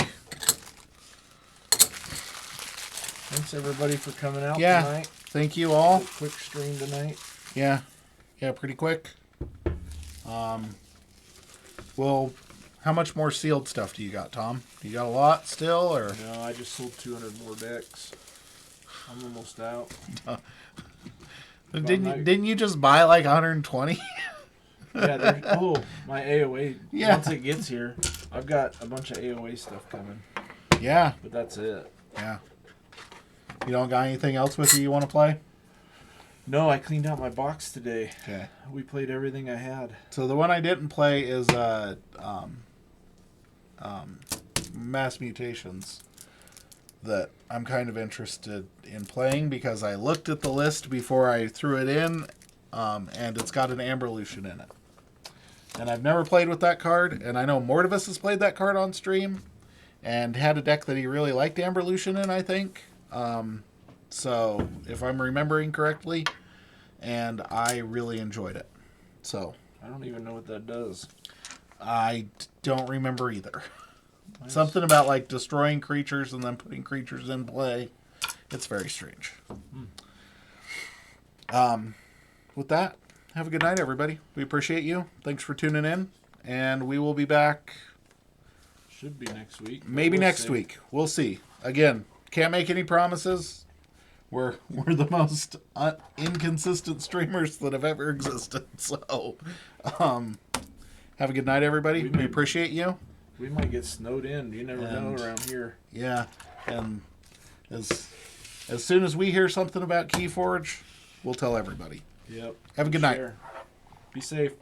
Thanks everybody for coming out Yeah, tonight. thank you all. A quick stream tonight. Yeah, pretty quick. Well, how much more sealed stuff do you got, Tom? Do you got a lot still, or? No, I just sold 200 more decks. I'm almost out. Didn't you just buy like 120? Yeah, my AOA. Yeah. Once it gets here, I've got a bunch of AOA stuff coming. Yeah. But that's it. Yeah. You don't got anything else with you want to play? No, I cleaned out my box today. Okay. We played everything I had. So the one I didn't play is Mass Mutations that I'm kind of interested in playing because I looked at the list before I threw it in, and it's got an Amberlution in it. And I've never played with that card, and I know Mortivus has played that card on stream and had a deck that he really liked Amberlution in, I think. So, if I'm remembering correctly, and I really enjoyed it. So, I don't even know what that does. I don't remember either. Nice. Something about like destroying creatures and then putting creatures in play. It's very strange. With that, have a good night, everybody. We appreciate you. Thanks for tuning in, and we will be back. Should be next week. Maybe next week. We'll see. Again, can't make any promises. We're the most inconsistent streamers that have ever existed. So, have a good night, everybody. We appreciate you. We might get snowed in. You never know around here. Yeah, and as soon as we hear something about Keyforge, we'll tell everybody. Yep. Have a good night. Be safe.